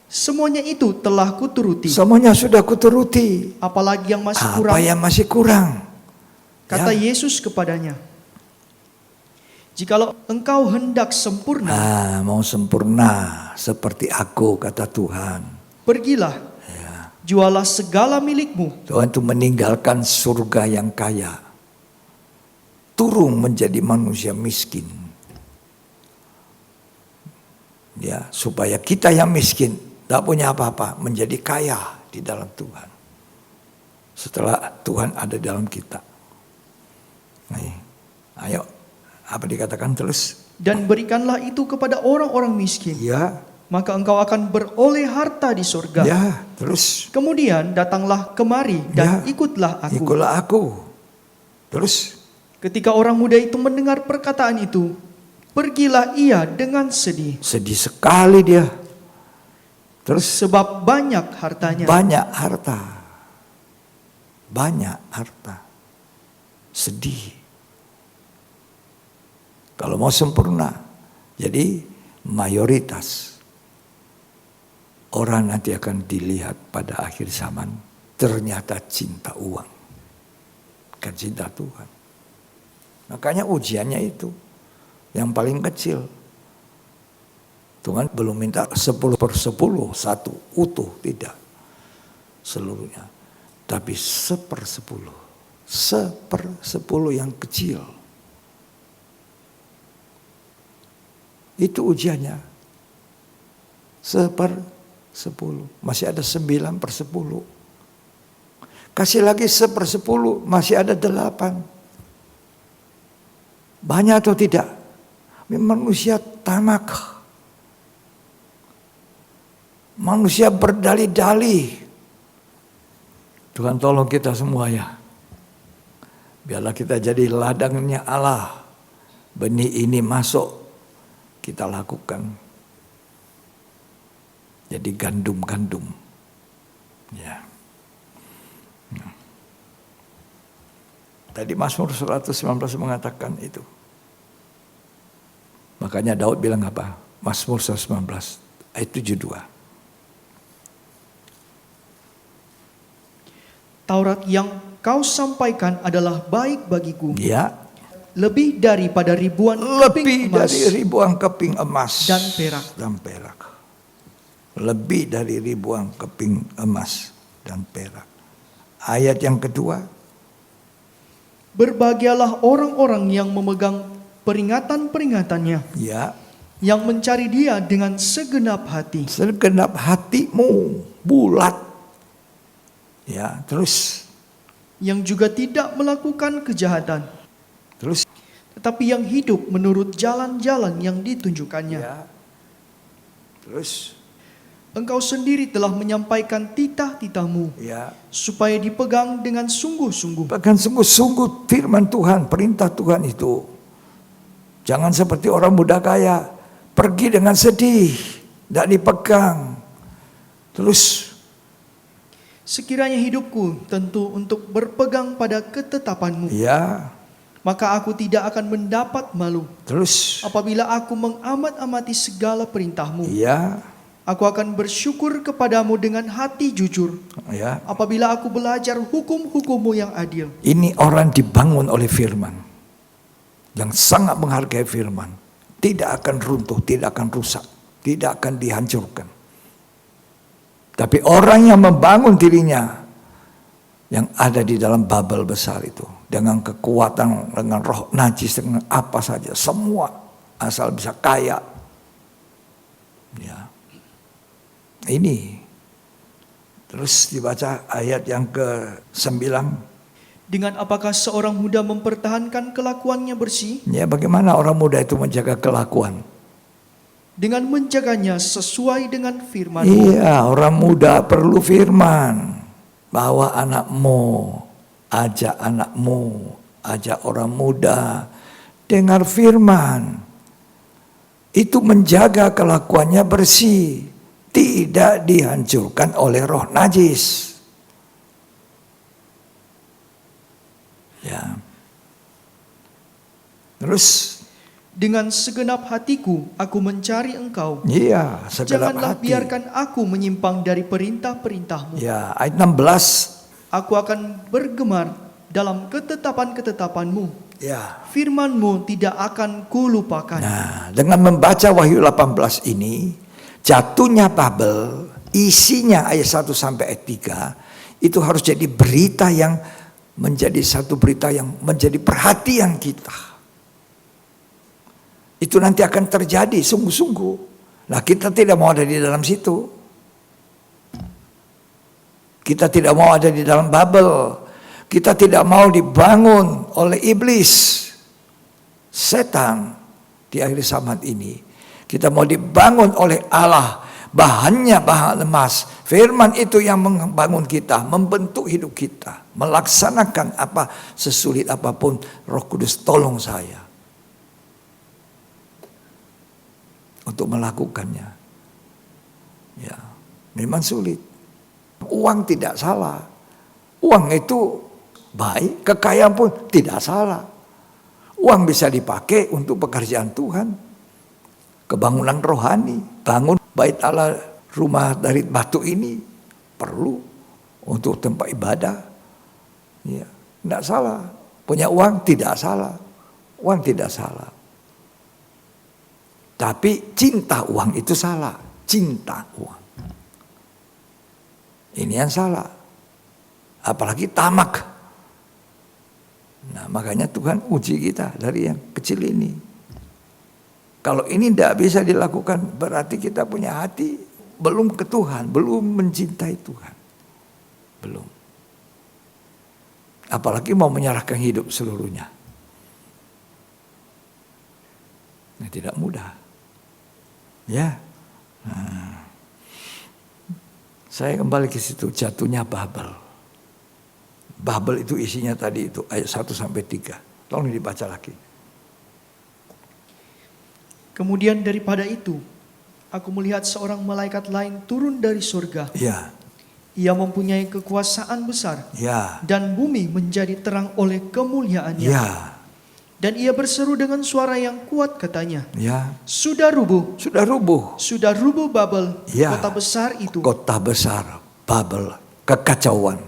semuanya itu telah kuturuti, semuanya sudah kuturuti. apalagi yang masih Apa kurang? yang masih kurang? Kata Ya. Yesus kepadanya, jikalau engkau hendak sempurna, Mau sempurna seperti aku, kata Tuhan. pergilah, jualah segala milikmu, Tuhan itu meninggalkan surga yang kaya. Turun menjadi manusia miskin. Ya, supaya kita yang miskin, tak punya apa-apa, menjadi kaya di dalam Tuhan. Setelah Tuhan ada dalam kita. Nih, ayo, apa dikatakan terus? dan berikanlah itu kepada orang-orang miskin, Ya, maka engkau akan beroleh harta di surga. ya, terus. Kemudian datanglah kemari dan Ya. ikutlah aku. Ikutlah aku. Terus? Ketika orang muda itu mendengar perkataan itu, pergilah ia dengan sedih, Sedih sekali dia. Terus? sebab banyak hartanya. Banyak harta. Banyak harta. Sedih. Kalau mau sempurna. Jadi mayoritas orang nanti akan dilihat pada akhir zaman ternyata cinta uang, bukan cinta Tuhan. Makanya ujiannya itu yang paling kecil. Tuhan belum minta 10/10 satu utuh, tidak seluruhnya, tapi 1/10 yang kecil. Itu ujiannya 1/10, masih ada 9/10. Kasih lagi 1/10, masih ada 8. Banyak atau tidak? Manusia tamak. Manusia berdalih-dalih. Tuhan tolong kita semua ya. Biarlah kita jadi ladangnya Allah. Benih ini masuk, kita lakukan. Jadi gandum-gandum. Ya. Tadi Mazmur 119 mengatakan itu. Makanya Daud bilang apa? Mazmur 119 ayat 72. Taurat yang kau sampaikan adalah baik bagiku. Ya. Lebih daripada ribuan Lebih keping emas dari ribuan keping emas dan perak. Lebih dari ribuan keping emas dan perak. Ayat yang kedua. Berbahagialah orang-orang yang memegang peringatan-peringatannya, Ya. yang mencari Dia dengan segenap hati. Segenap hatimu bulat. Ya, terus. Yang juga tidak melakukan kejahatan, Terus. tetapi yang hidup menurut jalan-jalan yang ditunjukkannya. Ya. Terus. Engkau sendiri telah menyampaikan titah-titahmu, Ya. supaya dipegang dengan sungguh-sungguh. Bahkan sungguh-sungguh firman Tuhan, perintah Tuhan itu. Jangan seperti orang muda kaya, pergi dengan sedih, tidak dipegang. Terus. Sekiranya hidupku tentu untuk berpegang pada ketetapanmu, Ya. maka aku tidak akan mendapat malu. Terus. Apabila aku mengamat-amati segala perintahmu, Ya. aku akan bersyukur kepadamu dengan hati jujur. Ya. Apabila aku belajar hukum-hukummu yang adil. Ini orang dibangun oleh firman. Yang sangat menghargai firman. Tidak akan runtuh, tidak akan rusak. Tidak akan dihancurkan. Tapi orang yang membangun dirinya, yang ada di dalam bubble besar itu, dengan kekuatan, dengan roh najis, dengan apa saja, semua asal bisa kaya. Ya. Ini. Terus dibaca ayat yang ke-9. Dengan apakah seorang muda mempertahankan kelakuannya bersih? Ya, bagaimana orang muda itu menjaga kelakuan? Dengan menjaganya sesuai dengan firman-Mu. Iya, orang muda perlu firman. Bawa anakmu, ajak orang muda dengar firman. Itu menjaga kelakuannya bersih, tidak dihancurkan oleh roh najis. Ya. Terus. Dengan segenap hatiku aku mencari Engkau. Iya, segenap Janganlah hati. biarkan aku menyimpang dari perintah-perintah-Mu. Ya, ayat 16. Aku akan bergemar dalam ketetapan-ketetapan-Mu. Ya. Firman-Mu tidak akan kulupakan. Nah, dengan membaca Wahyu 18 ini, jatuhnya Babel, isinya ayat 1 sampai ayat 3, itu harus jadi berita yang menjadi satu berita yang menjadi perhatian kita. Itu nanti akan terjadi sungguh-sungguh. Nah, kita tidak mau ada di dalam situ. Kita tidak mau ada di dalam Babel. Kita tidak mau dibangun oleh iblis, setan di akhir zaman ini. Kita mau dibangun oleh Allah. Bahannya bahan emas. Firman itu yang membangun kita, membentuk hidup kita, melaksanakan apa sesulit apapun. Roh Kudus tolong saya untuk melakukannya. Ya, memang sulit. Uang tidak salah. Uang itu baik, kekayaan pun tidak salah. Uang bisa dipakai untuk pekerjaan Tuhan. Kebangunan rohani, bangun bait Allah, rumah dari batu ini perlu. untuk tempat ibadah. Ya, tidak salah. Punya uang tidak salah. Uang tidak salah. Tapi cinta uang itu salah. Cinta uang. Ini yang salah. Apalagi tamak. Nah, makanya Tuhan uji kita dari yang kecil ini. Kalau ini tidak bisa dilakukan, berarti kita punya hati belum ke Tuhan, belum mencintai Tuhan. Belum. Apalagi mau menyerahkan hidup seluruhnya. Nah, tidak mudah. Ya. Nah. Saya kembali ke situ, jatuhnya Babel. Babel itu isinya tadi itu ayat 1-3. Tolong dibaca lagi. Kemudian daripada itu, aku melihat seorang malaikat lain turun dari surga. Ya. Ia mempunyai kekuasaan besar. Ya. Dan bumi menjadi terang oleh kemuliaannya. Ya. Dan ia berseru dengan suara yang kuat katanya, Ya. Sudah rubuh. Sudah rubuh. Sudah rubuh Babel, Ya. kota besar itu. Kota besar, Babel, kekacauan.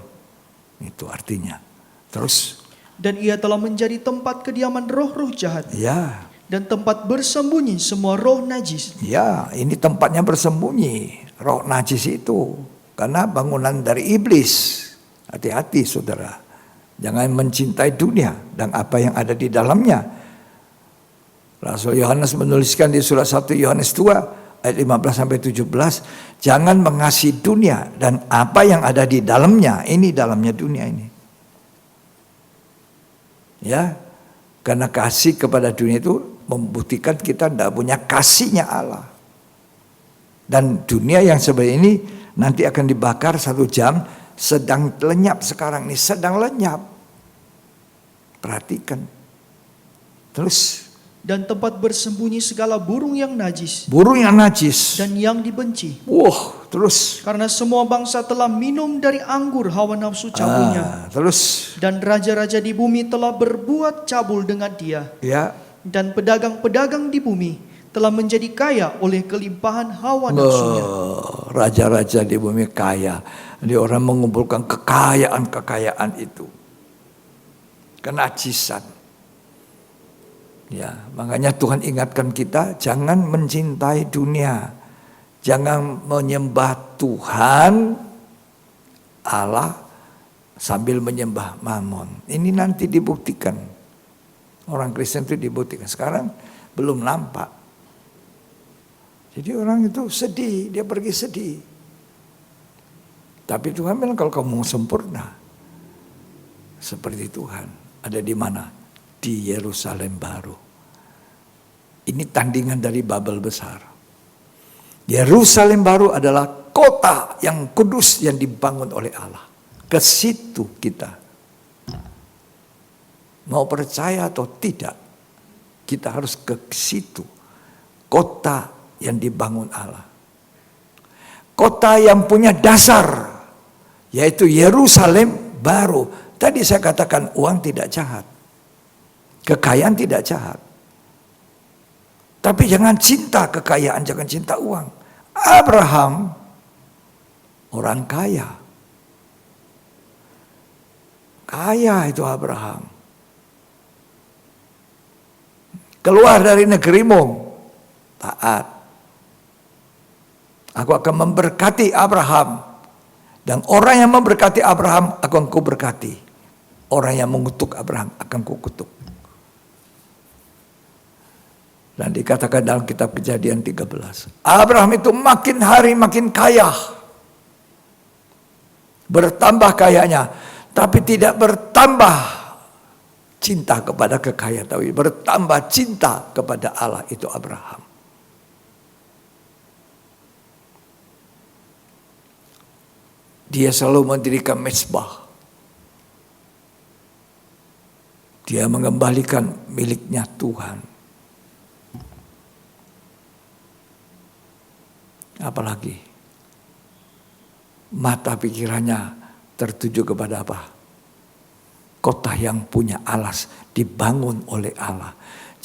Itu artinya. Terus. Dan ia telah menjadi tempat kediaman roh-roh jahat. Ya. Dan tempat bersembunyi semua roh najis. Ya, ini tempatnya bersembunyi. Roh najis itu. Karena bangunan dari iblis. Hati-hati saudara. Jangan mencintai dunia dan apa yang ada di dalamnya. Rasul Yohanes menuliskan di surat 1 Yohanes 2 ayat 15-17. Jangan mengasihi dunia dan apa yang ada di dalamnya. Ini dalamnya dunia ini. Ya, karena kasih kepada dunia itu membuktikan kita tidak punya kasihnya Allah. Dan dunia yang seperti ini nanti akan dibakar 1 jam. Sedang lenyap sekarang ini, sedang lenyap. Perhatikan. Terus. Dan tempat bersembunyi segala burung yang najis. Burung yang najis. Dan yang dibenci. Terus. Karena semua bangsa telah minum dari anggur hawa nafsu cabulnya. Terus. Dan raja-raja di bumi telah berbuat cabul dengan dia. Ya. Dan pedagang-pedagang di bumi telah menjadi kaya oleh kelimpahan hawa nafsunya. Raja-raja di bumi kaya. Dia orang mengumpulkan kekayaan-kekayaan itu. Kenajisan. Ya, makanya Tuhan ingatkan kita jangan mencintai dunia. Jangan menyembah Tuhan Allah sambil menyembah Mammon. Ini nanti dibuktikan. Orang Kristen itu dibuktikan. Sekarang belum nampak. Jadi orang itu sedih, dia pergi sedih. Tapi Tuhan bilang kalau kamu sempurna seperti Tuhan, ada di mana? Di Yerusalem baru. Ini tandingan dari Babel besar. Yerusalem baru adalah kota yang kudus yang dibangun oleh Allah. Ke situ kita. Mau percaya atau tidak, kita harus ke situ. Kota yang dibangun Allah. Kota yang punya dasar, yaitu Yerusalem baru. Tadi saya katakan uang tidak jahat. Kekayaan tidak jahat. Tapi jangan cinta kekayaan, jangan cinta uang. Abraham, orang kaya. Kaya itu Abraham. Keluar dari negerimu, taat. Aku akan memberkati Abraham. Dan orang yang memberkati Abraham akan kuberkati. Orang yang mengutuk Abraham akan kukutuk. Dan dikatakan dalam kitab Kejadian 13. Abraham itu makin hari makin kaya. Bertambah kayanya. Tapi tidak bertambah cinta kepada kekayaan. Tapi bertambah cinta kepada Allah, itu Abraham. Dia selalu mendirikan mezbah. Dia mengembalikan miliknya Tuhan. Apalagi mata pikirannya tertuju kepada apa? Kota yang punya alas, dibangun oleh Allah.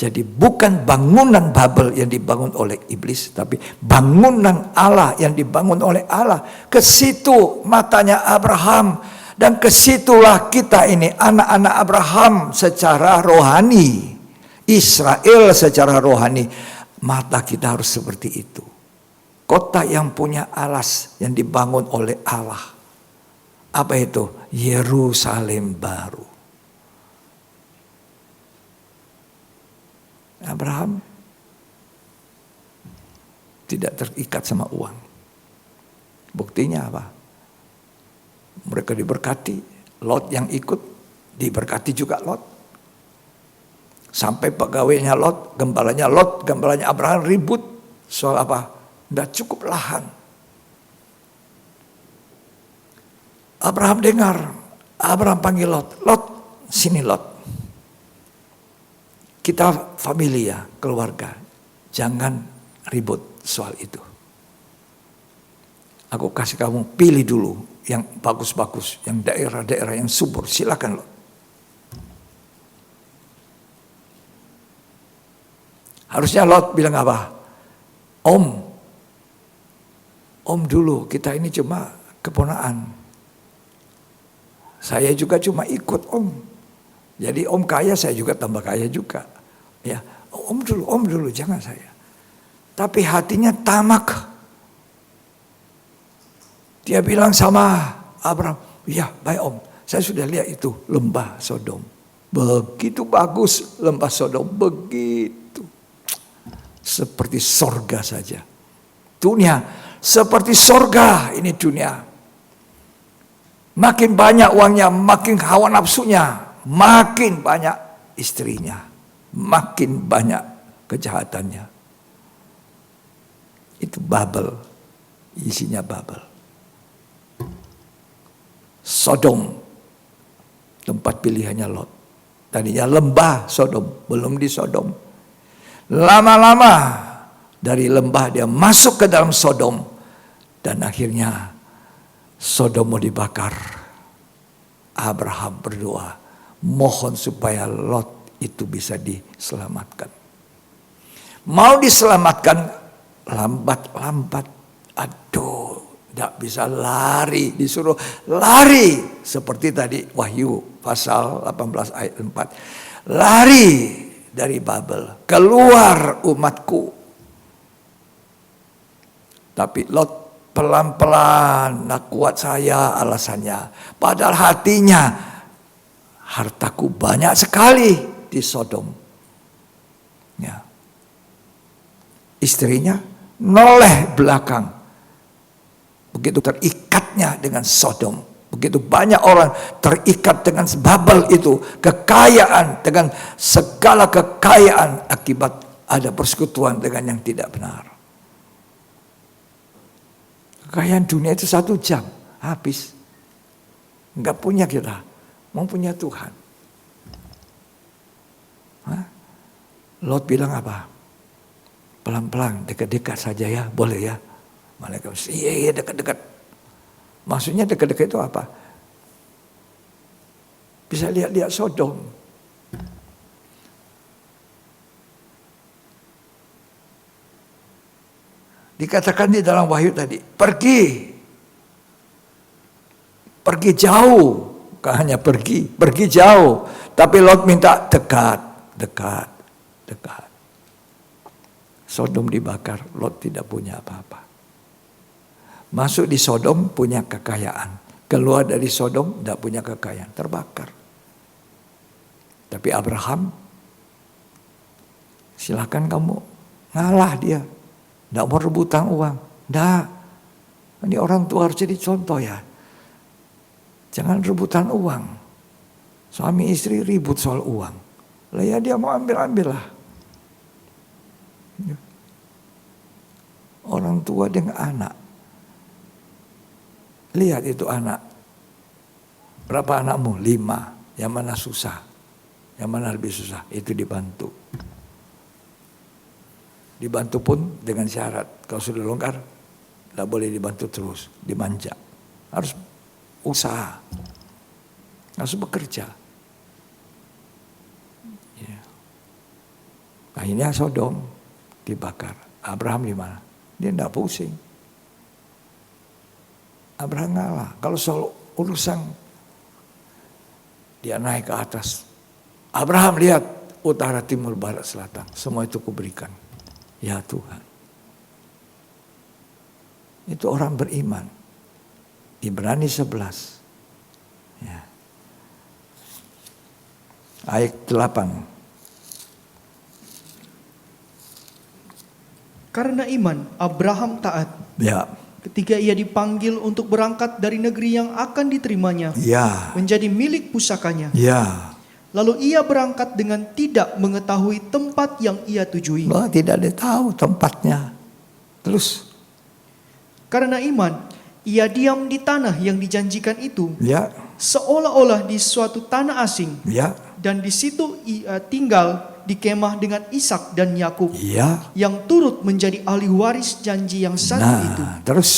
Jadi bukan bangunan Babel yang dibangun oleh iblis, tapi bangunan Allah yang dibangun oleh Allah. Ke situ matanya Abraham, dan kesitulah kita ini anak-anak Abraham secara rohani, Israel secara rohani. Mata kita harus seperti itu. Kota yang punya alas yang dibangun oleh Allah. Apa itu? Yerusalem baru. Abraham tidak terikat sama uang. Buktinya apa? Mereka diberkati. Lot yang ikut diberkati juga Lot. Sampai pegawainya Lot, gembalanya Abraham ribut. Soal apa? Tidak cukup lahan. Abraham dengar. Abraham panggil Lot. Lot, sini Lot. Kita familia, keluarga. Jangan ribut soal itu. Aku kasih kamu pilih dulu yang bagus-bagus, yang daerah-daerah yang subur. Silakan Lot. Harusnya Lot bilang apa? Om dulu, kita ini cuma keponaan. Saya juga cuma ikut Om. Jadi Om kaya, saya juga tambah kaya juga. Ya, Om dulu, jangan saya. Tapi hatinya tamak. Dia bilang sama Abraham, ya baik Om, saya sudah lihat itu lembah Sodom. Begitu bagus lembah Sodom, begitu. Seperti sorga saja. Dunia seperti sorga ini dunia. Makin banyak uangnya, makin hawa nafsunya, makin banyak istrinya, makin banyak kejahatannya. Itu Babel, isinya Babel. Sodom, tempat pilihannya Lot. Tadinya lembah Sodom, belum di Sodom. Lama-lama dari lembah dia masuk ke dalam Sodom, dan akhirnya Sodom mau dibakar. Abraham berdoa, mohon supaya Lot itu bisa diselamatkan. Mau diselamatkan, lambat-lambat. Aduh, tidak bisa lari, disuruh lari. Seperti tadi Wahyu pasal 18 ayat 4. Lari dari Babel, keluar umatku. Tapi Lot pelan-pelan, nak kuat saya alasannya. Padahal hatinya, hartaku banyak sekali di Sodom. Ya. Istrinya noleh belakang. Begitu terikatnya dengan Sodom. Begitu banyak orang terikat dengan Babel itu. Kekayaan, dengan segala kekayaan akibat ada persekutuan dengan yang tidak benar. Kekayaan dunia itu 1 jam, habis. Enggak punya kita, mau punya Tuhan. Hah? Lot bilang apa? Pelan-pelan, dekat-dekat saja ya, boleh ya. Malaikat, iya dekat-dekat. Maksudnya dekat-dekat itu apa? Bisa lihat-lihat Sodom. Dikatakan di dalam Wahyu tadi, pergi jauh, bukan hanya pergi jauh. Tapi Lot minta dekat. Sodom dibakar, Lot tidak punya apa-apa. Masuk di Sodom punya kekayaan, keluar dari Sodom tidak punya kekayaan, terbakar. Tapi Abraham, silakan kamu ngalah dia. Tidak mau rebutan uang. Tidak. Ini orang tua harus jadi contoh ya. Jangan rebutan uang. Suami istri ribut soal uang. Lah ya dia mau ambil lah. Orang tua dengan anak. Lihat itu anak. Berapa anakmu? 5. Yang mana susah? Yang mana lebih susah? Itu dibantu. Dibantu pun dengan syarat. Kalau sudah longgar, tidak boleh dibantu terus. Dimanja. Harus usaha. Harus bekerja. Ya. Akhirnya Sodom dibakar. Abraham di mana? Dia tidak pusing. Abraham ngalah. Kalau soal urusan, dia naik ke atas. Abraham lihat utara, timur, barat, selatan. Semua itu kuberikan. Ya Tuhan. Itu orang beriman. Ibrani 11. Ya. Ayat 8. Karena iman, Abraham taat Ya. ketika ia dipanggil untuk berangkat dari negeri yang akan diterimanya Ya. menjadi milik pusakanya. Ya. Lalu ia berangkat dengan tidak mengetahui tempat yang ia tujui. Bahwa tidak ada tahu tempatnya. Terus. Karena iman, ia diam di tanah yang dijanjikan itu, Ya. seolah-olah di suatu tanah asing, Ya. dan di situ ia tinggal di kemah dengan Ishak dan Yakub, Ya. yang turut menjadi ahli waris janji yang satu itu. Nah, terus.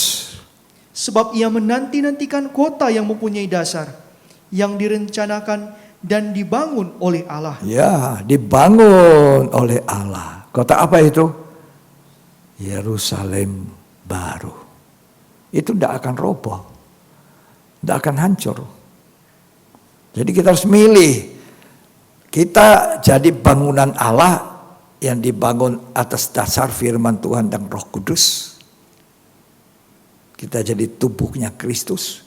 Sebab ia menanti-nantikan kota yang mempunyai dasar, yang direncanakan dan dibangun oleh Allah. Ya, dibangun oleh Allah. Kota apa itu? Yerusalem baru. Itu tidak akan roboh. Tidak akan hancur. Jadi kita harus milih. Kita jadi bangunan Allah yang dibangun atas dasar firman Tuhan dan Roh Kudus. Kita jadi tubuhnya Kristus.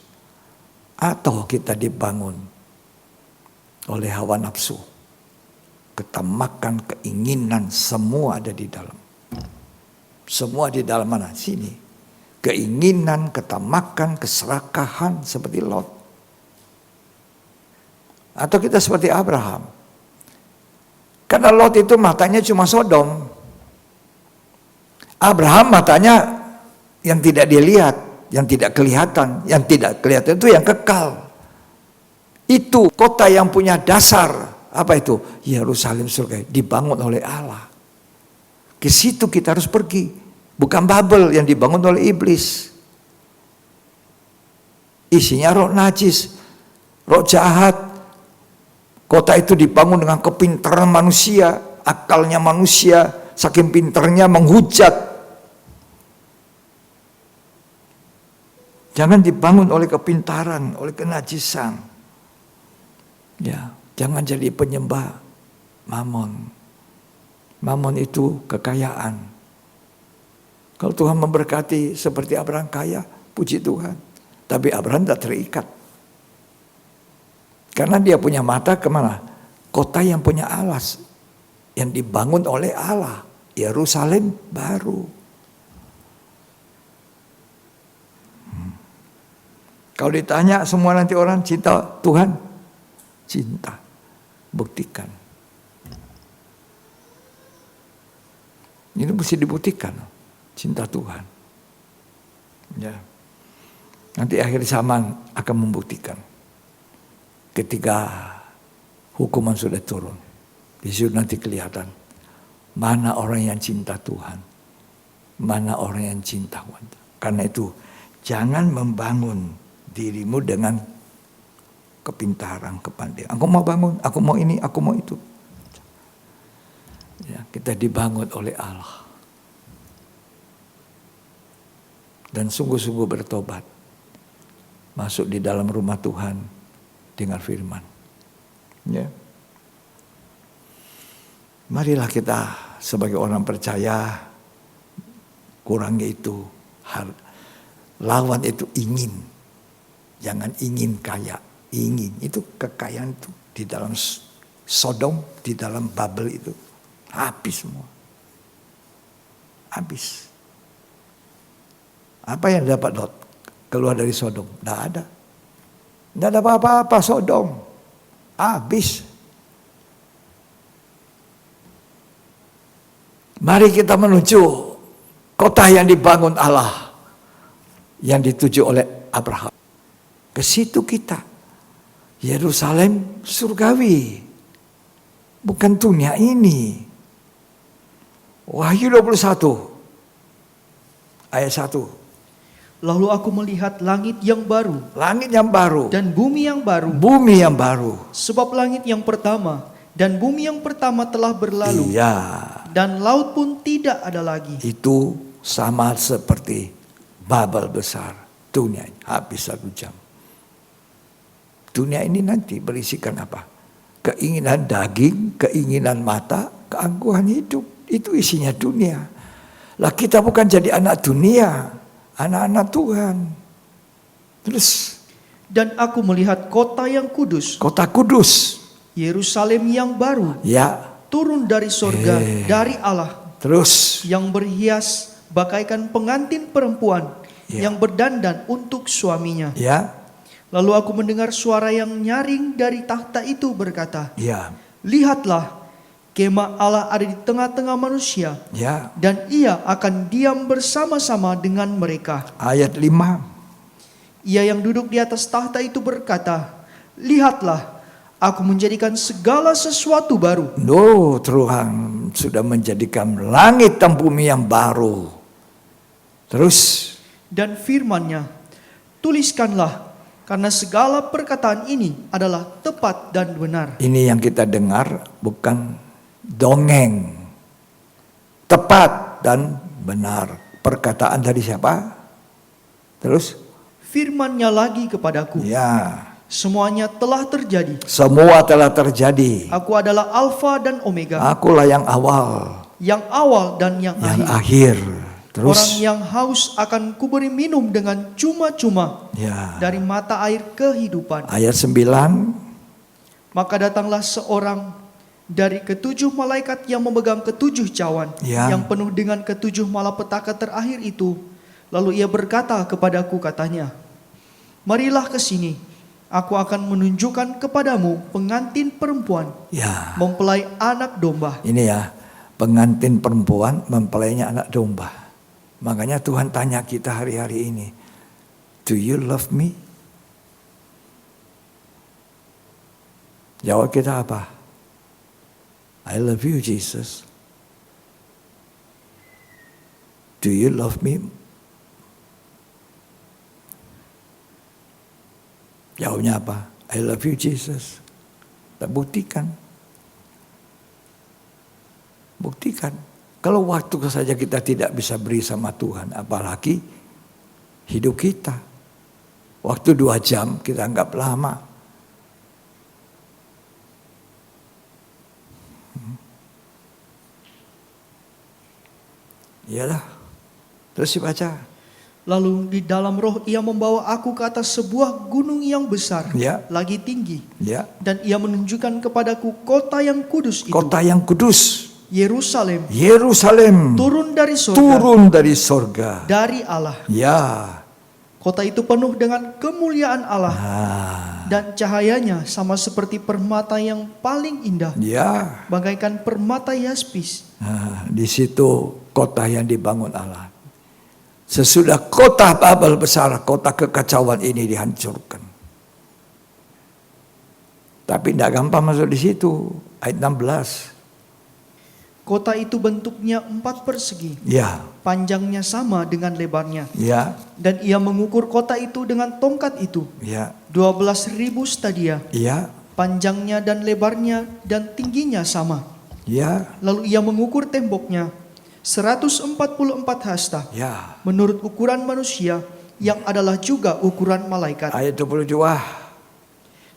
Atau kita dibangun oleh hawa nafsu. Ketamakan, keinginan, semua ada di dalam. Semua di dalam mana? Sini. Keinginan, ketamakan, keserakahan seperti Lot. Atau kita seperti Abraham. Karena Lot itu matanya cuma Sodom. Abraham matanya yang tidak dilihat, yang tidak kelihatan. Yang tidak kelihatan itu yang kekal. Itu kota yang punya dasar. Apa itu? Yerusalem surga. Dibangun oleh Allah. Ke situ kita harus pergi. Bukan Babel yang dibangun oleh iblis. Isinya roh najis, roh jahat. Kota itu dibangun dengan kepintaran manusia, akalnya manusia, saking pintarnya menghujat. Jangan dibangun oleh kepintaran, oleh kenajisan. Ya, jangan jadi penyembah Mamon. Mamon itu kekayaan. Kalau Tuhan memberkati seperti Abraham kaya, puji Tuhan. Tapi Abraham tidak terikat. Karena dia punya mata kemana? Kota yang punya alas. Yang dibangun oleh Allah. Yerusalem baru. Kalau ditanya semua nanti orang cinta Tuhan. Cinta. Buktikan. Ini mesti dibuktikan. Cinta Tuhan. Ya. Nanti akhir zaman akan membuktikan. Ketika hukuman sudah turun. Di situ nanti kelihatan. Mana orang yang cinta Tuhan. Mana orang yang cinta wanita. Karena itu jangan membangun dirimu dengan kepintaran, kepandaian. Aku mau bangun, aku mau ini, aku mau itu. Ya, kita dibangun oleh Allah. Dan sungguh-sungguh bertobat. Masuk di dalam rumah Tuhan. Dengar firman. Ya. Marilah kita sebagai orang percaya kurangi itu. Lawan itu ingin. Jangan ingin kaya. Ingin. Itu kekayaan itu. Di dalam Sodom, di dalam Babel itu. Habis semua. Habis. Apa yang dapat Lot? Keluar dari Sodom? Tidak ada. Tidak ada apa-apa Sodom. Habis. Mari kita menuju kota yang dibangun Allah. Yang dituju oleh Abraham. Ke situ kita. Yerusalem surgawi. Bukan dunia ini. Wahyu 21. Ayat 1. Lalu aku melihat langit yang baru Langit yang baru. dan bumi yang baru. Bumi yang baru. Sebab langit yang pertama dan bumi yang pertama telah berlalu. Iya. dan laut pun tidak ada lagi. Itu sama seperti Babel besar. Dunia habis 1 jam. Dunia ini nanti berisikan apa? Keinginan daging, keinginan mata, keangkuhan hidup. Itu isinya dunia. Lah kita bukan jadi anak dunia, anak-anak Tuhan. Terus Dan aku melihat kota yang kudus, kota kudus. Yerusalem yang baru, Ya, turun dari sorga, dari Allah, terus yang berhias bagaikan pengantin perempuan yang berdandan untuk suaminya. ya, Lalu aku mendengar suara yang nyaring dari takhta itu berkata, ya, lihatlah, kemah Allah ada di tengah-tengah manusia, ya. dan ia akan diam bersama-sama dengan mereka. Ayat 5. Ia yang duduk di atas tahta itu berkata, lihatlah, aku menjadikan segala sesuatu baru. No, Tuhan sudah menjadikan langit dan bumi yang baru. Terus, Dan firman-Nya, tuliskanlah, karena segala perkataan ini adalah tepat dan benar. ini yang kita dengar bukan dongeng. Tepat dan benar. Perkataan dari siapa? Terus, Firman-Nya lagi kepadaku, ya, semuanya telah terjadi. semua telah terjadi. Aku adalah Alfa dan Omega, Akulah yang awal, yang awal dan yang yang akhir. akhir. Orang Terus, yang haus akan kuberi minum dengan cuma-cuma ya, dari mata air kehidupan. ayat 9. Maka datanglah seorang dari ketujuh malaikat yang memegang ketujuh cawan, Ya. yang penuh dengan ketujuh malapetaka terakhir itu. Lalu ia berkata kepadaku, katanya, marilah ke sini, aku akan menunjukkan kepadamu pengantin perempuan Ya, mempelai anak domba. ini ya, pengantin perempuan mempelainya anak domba. Makanya Tuhan tanya kita hari-hari ini, do you love me? Jawab kita apa? I love you, Jesus. Do you love me? Jawabnya apa? I love you, Jesus. Tak buktikan. Buktikan. Kalau waktu saja kita tidak bisa beri sama Tuhan, apalagi hidup kita. Waktu 2 jam kita anggap lama. Iyalah. Terus dibaca. Lalu di dalam roh ia membawa aku ke atas sebuah gunung yang besar, Ya. lagi tinggi. Ya. Dan ia menunjukkan kepadaku kota yang kudus itu, Kota yang kudus. Yerusalem, Yerusalem. turun dari surga, Turun dari sorga. dari Allah. Ya. Kota itu penuh dengan kemuliaan Allah, Ah. dan cahayanya sama seperti permata yang paling indah, Ya. bagaikan permata yaspis. Nah, di situ kota yang dibangun Allah. Sesudah kota Babel besar, kota kekacauan ini dihancurkan. Tapi tidak gampang masuk di situ. Ayat 16. Kota itu bentuknya 4 persegi, Ya, panjangnya sama dengan lebarnya. ya, Dan ia mengukur kota itu dengan tongkat itu, ya, 12.000 stadia. ya, Panjangnya dan lebarnya dan tingginya sama. ya, Lalu ia mengukur temboknya 144 hasta, ya. menurut ukuran manusia, yang adalah juga ukuran malaikat. Ayat 22.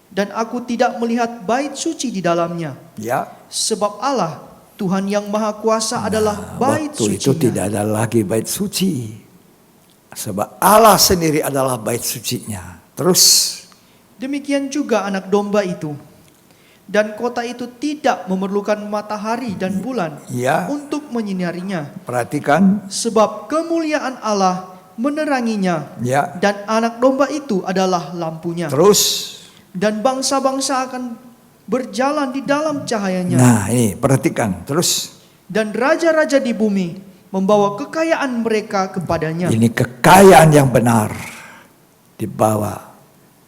Dan aku tidak melihat bait suci di dalamnya, Ya. sebab Allah, Tuhan yang Maha Kuasa adalah bait Waktu suci. itu tidak ada lagi bait suci. Sebab Allah sendiri adalah bait sucinya. Terus, Demikian juga anak domba itu. Dan kota itu tidak memerlukan matahari dan bulan ya, untuk menyinarinya, perhatikan. sebab kemuliaan Allah meneranginya, Ya, dan anak domba itu adalah lampunya. terus. Dan bangsa-bangsa akan berjalan di dalam cahayanya. Nah, ini perhatikan. Terus. Dan raja-raja di bumi membawa kekayaan mereka kepadanya. Ini kekayaan yang benar dibawa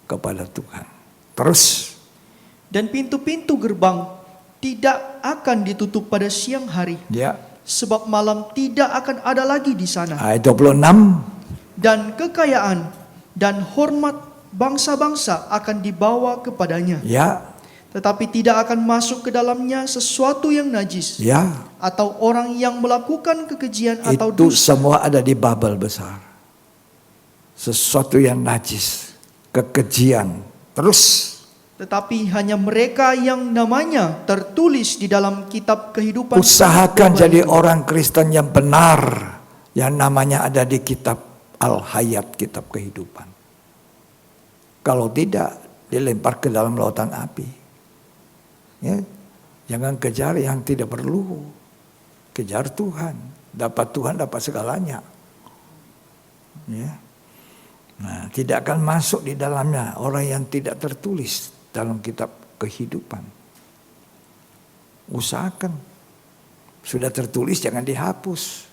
kepada Tuhan. Terus, Dan pintu-pintu gerbang tidak akan ditutup pada siang hari, ya, sebab malam tidak akan ada lagi di sana. ayat 26. Dan kekayaan dan hormat bangsa-bangsa akan dibawa kepadanya. Ya, tetapi tidak akan masuk ke dalamnya sesuatu yang najis, Ya, atau orang yang melakukan kekejian atau itu dusta. semua ada di Babel besar. Sesuatu yang najis, kekejian, terus Tetapi hanya mereka yang namanya tertulis di dalam kitab kehidupan. usahakan jadi orang Kristen yang benar, yang namanya ada di kitab Al-Hayat, kitab kehidupan. Kalau tidak, dilempar ke dalam lautan api. Ya, jangan kejar yang tidak perlu. Kejar Tuhan. Dapat Tuhan, dapat segalanya. Ya. Nah, tidak akan masuk di dalamnya orang yang tidak tertulis dalam kitab kehidupan. Usahakan. Sudah tertulis, jangan dihapus.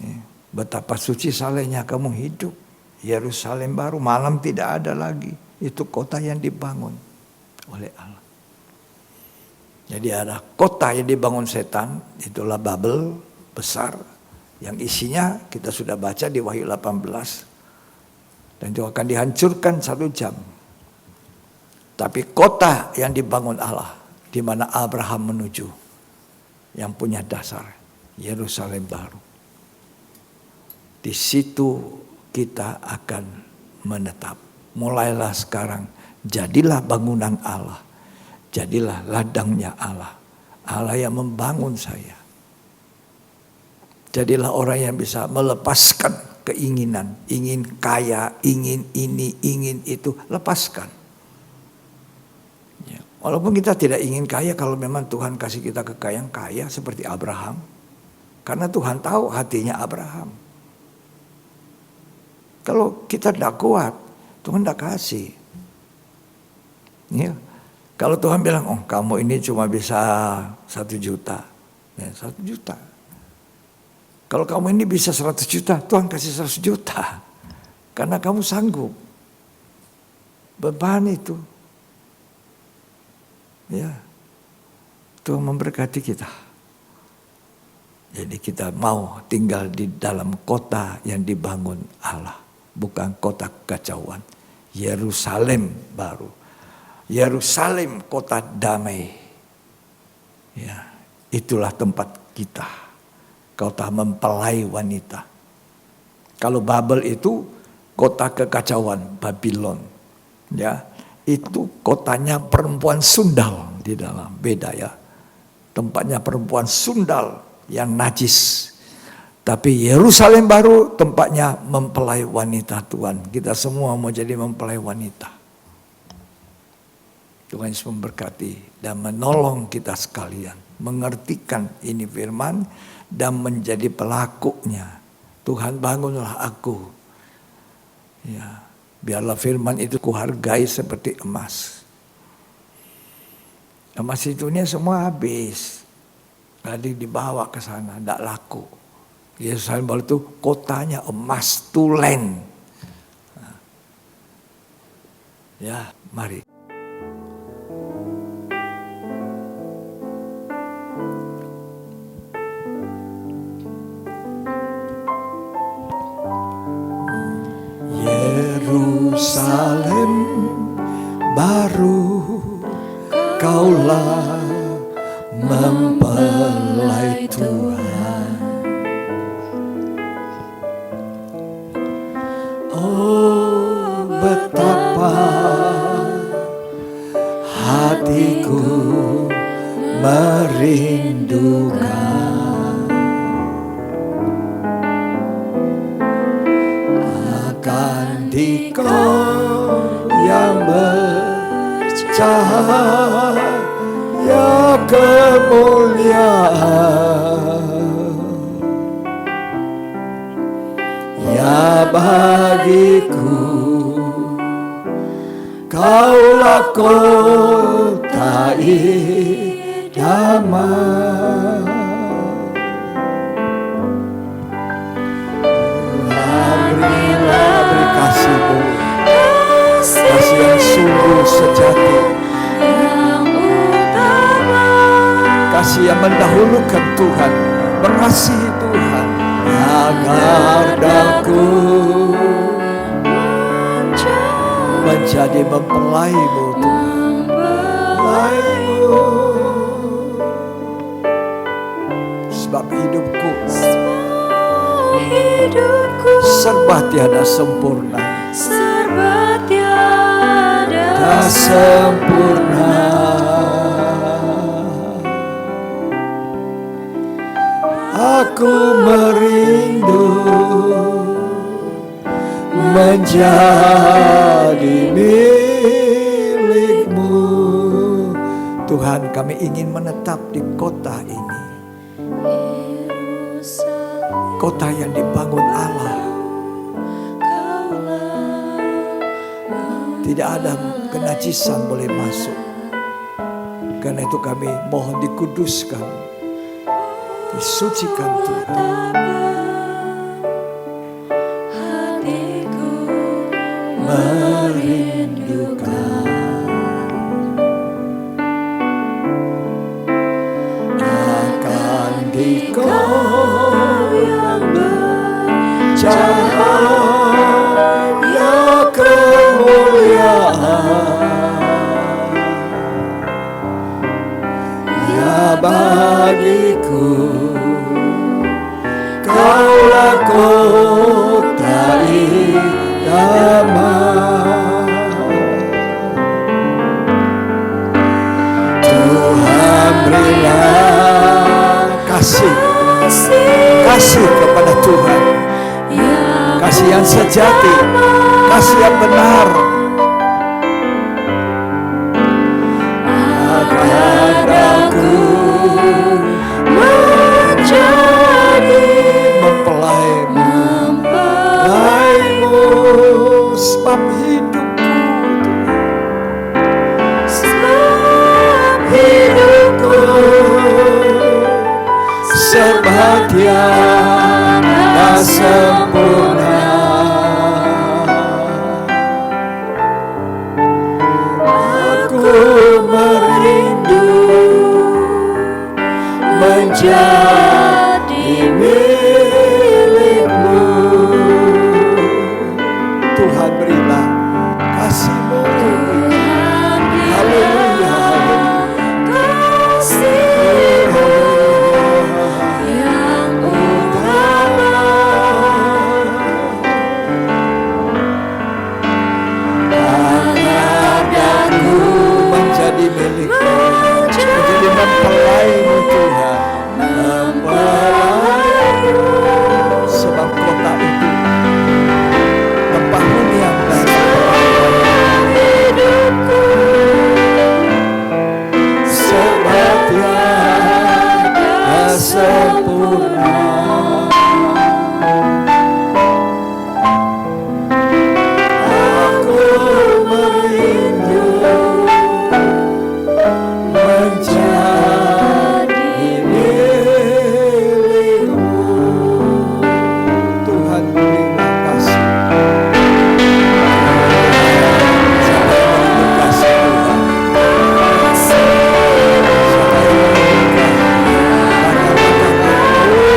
Ya. Betapa suci salehnya kamu hidup. Yerusalem baru, malam tidak ada lagi. Itu kota yang dibangun oleh Allah. Jadi ada kota yang dibangun setan, itulah Babel besar. Yang isinya kita sudah baca di Wahyu 18. Dan itu akan dihancurkan 1 jam. Tapi kota yang dibangun Allah, di mana Abraham menuju, yang punya dasar, Yerusalem baru. Di situ kita akan menetap. Mulailah sekarang, jadilah bangunan Allah. Jadilah ladangnya Allah. Allah yang membangun saya. Jadilah orang yang bisa melepaskan keinginan. Ingin kaya, ingin ini, ingin itu. Lepaskan. Ya. Walaupun kita tidak ingin kaya, kalau memang Tuhan kasih kita kekayaan kaya seperti Abraham. Karena Tuhan tahu hatinya Abraham. Kalau kita tidak kuat, Tuhan tidak kasih. Ya. Kalau Tuhan bilang, oh kamu ini cuma bisa 1 juta. Ya, 1 juta. Kalau kamu ini bisa 100 juta, Tuhan kasih 100 juta. Karena kamu sanggup. Beban itu. Ya. Tuhan memberkati kita. Jadi kita mau tinggal di dalam kota yang dibangun Allah. Bukan kota kekacauan. Yerusalem baru. Yerusalem kota damai. Ya, itulah tempat kita. Kota mempelai wanita. Kalau Babel itu kota kekacauan, Babylon. Ya, itu kotanya perempuan sundal di dalam, beda ya. Tempatnya perempuan sundal yang najis. Tapi Yerusalem baru tempatnya mempelai wanita Tuhan. Kita semua mau jadi mempelai wanita. Tuhan Yesus memberkati dan menolong kita sekalian. Mengertikan ini firman dan menjadi pelakunya. Tuhan bangunlah aku. Ya, biarlah firman itu kuhargai seperti emas. Emas itu semua habis. Tadi dibawa ke sana, tidak laku. Yerusalem baru itu kotanya emas tulen. Ya, mari. Yerusalem baru, kaulah mempelai Tuhan. Oh, betapa hatiku merindukan akan Dikau yang bercahaya kemuliaan. Ya bagiku kaulah kota idaman. Berilah beri kasih-Mu, kasih yang sungguh sejati, kasih yang mendahulukan Tuhan, mengasihi Tuhan, agar daku menjadi mempelai-Mu serba tiada sempurna. serba tiada Sempurna. Aku merindu menjadi milik-Mu. Tuhan, kami ingin menetap di kota ini. Kota yang dibangun Allah. Tidak ada kenajisan boleh masuk. Karena itu kami mohon dikuduskan, disucikan Tuhan. hatiku Merindukan akan Dikau yang bercahaya kemuliaan. Ya bagiku Kaulah kota idaman. Tuhan berilah kasih kepada Tuhan, kasih yang sejati, kasih yang benar. Agar aku menjadi mempelai-mu, sebab hidupku serba tiada sempurna. Aku merindu menjadi milik-Mu. Tuhan, berilah kasih-Mu. Haleluya. Menjadi milik-Mu, menjadi mempelai-Mu Tuhan, mempelai-Mu. Sebab kota itu tempat hunian dan hidupku serba tiada sempurna. Aku merindu menjadi milik-Mu. Tuhan, berilah kasih. Siapa yang merindu kasih Tuhan? Siapa yang merindukan?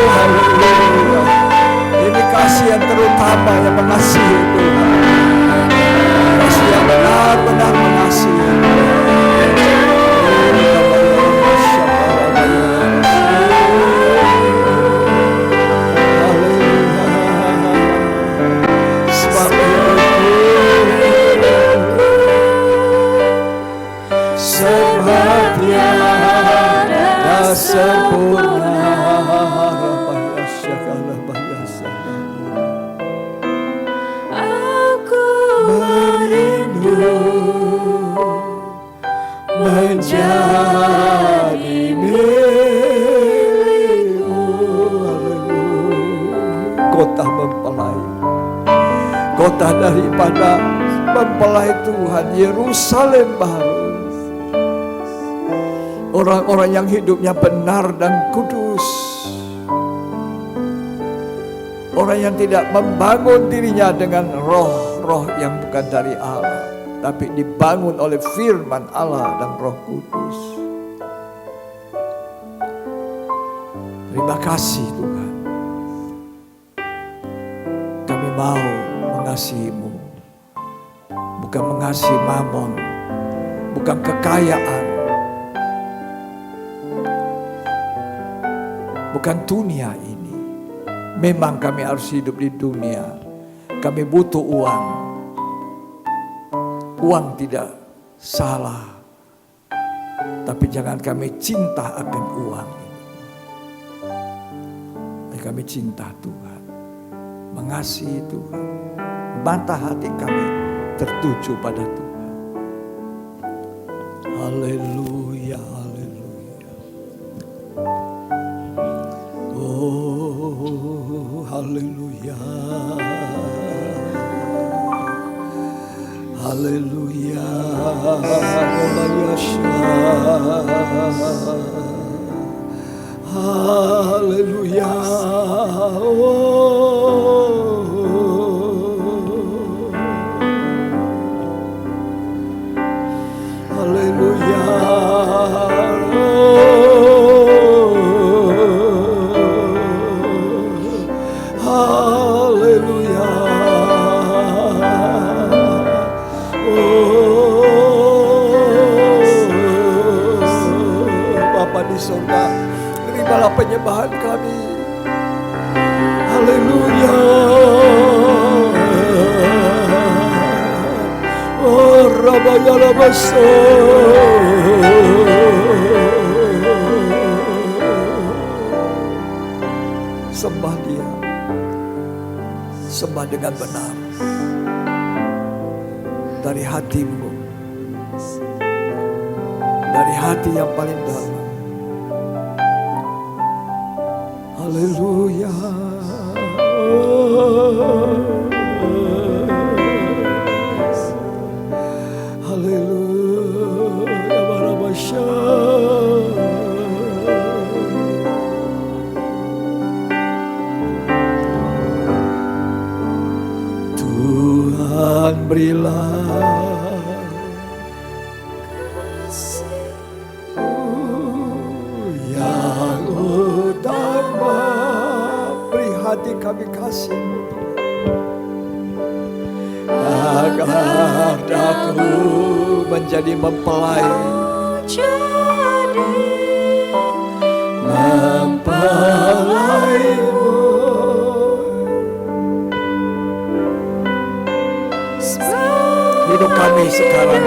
Haleluya. Ini kasih yang terutama yang mengasihi Tuhan. Kasih yang benar-benar mengasihi. Sebab hidupku serba tiada sempurna. aku Merindu menjadi milik-Mu. Kota mempelai, kota daripada mempelai Tuhan, Yerusalem baru. Orang-orang yang hidupnya benar dan kudus, orang yang tidak membangun dirinya dengan roh-roh yang bukan dari Allah, tapi dibangun oleh firman Allah dan Roh Kudus. Terima kasih Tuhan. Kami mau mengasihi-Mu, bukan mengasihi mamon, bukan kekayaan, bukan dunia ini. Memang kami harus hidup di dunia, Kami butuh uang. Uang tidak salah, tapi jangan kami cinta akan uang. Tapi kami cinta Tuhan, mengasihi Tuhan. Mata hati kami tertuju pada Tuhan. Haleluya, haleluya. Oh, haleluya. Haleluya. Haleluya. Haleluya. Haleluya. Bapa di surga, terimalah penyembahan kami. Haleluya. Oh, Rabaya Rabaso. Sembah Dia, sembah dengan benar dari hatimu, dari hati yang paling dalam. Haleluya. Haleluya. Barabasya. Tuhan berilah yang utama, beri hati kami kasih-Mu agar aku menjadi mempelai, mempelai-Mu. Hidup kami sekarang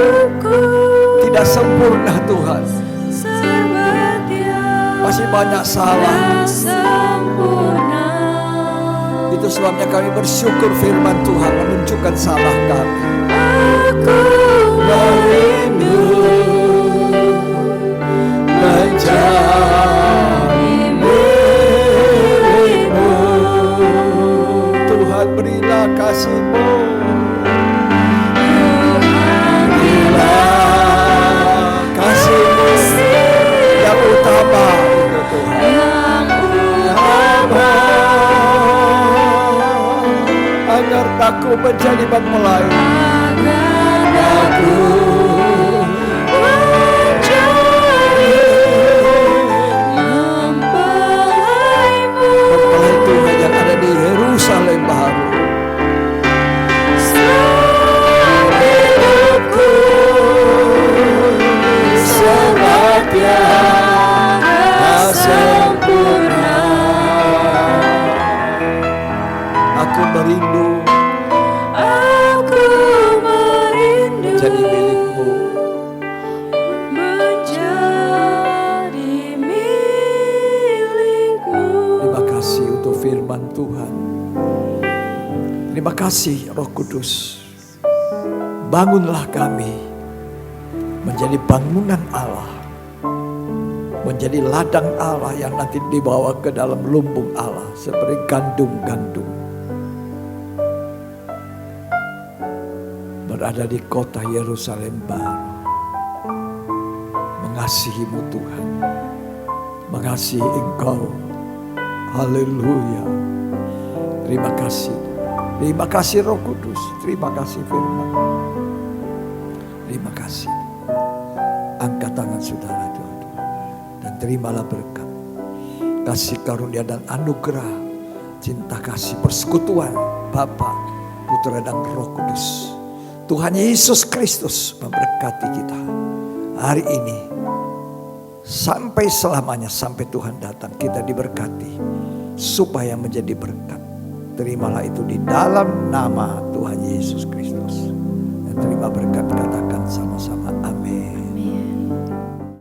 tidak sempurna Tuhan, masih banyak salah. Itu sebabnya kami bersyukur firman Tuhan menunjukkan salah kami. Aku merindu menjadi milik-Mu. Tuhan berilah kasih-Mu, berilah kasih-Mu yang utama itu Tuhan, agar aku menjadi mempelai, aku mempelai Tuhan yang ada di Yerusalem baru. Hidupku senantiasa sempurna. Aku merindu menjadi milik-Mu. Terima kasih untuk firman Tuhan. Terima kasih Roh Kudus. Bangunlah kami menjadi bangunan Allah, menjadi ladang Allah yang nanti dibawa ke dalam lumbung Allah seperti gandum-gandum. Berada di kota Yerusalem baru, mengasihi-Mu Tuhan, mengasihi Engkau. Haleluya. Terima kasih. Terima kasih Roh Kudus. Terima kasih firman. Terima kasih. Angkat tangan saudara Tuhan, dan terimalah berkat, kasih karunia dan anugerah, cinta kasih persekutuan Bapa, Putra dan Roh Kudus. Tuhan Yesus Kristus memberkati kita hari ini sampai selamanya, sampai Tuhan datang. Kita diberkati supaya menjadi berkat Terimalah itu di dalam nama Tuhan Yesus Kristus.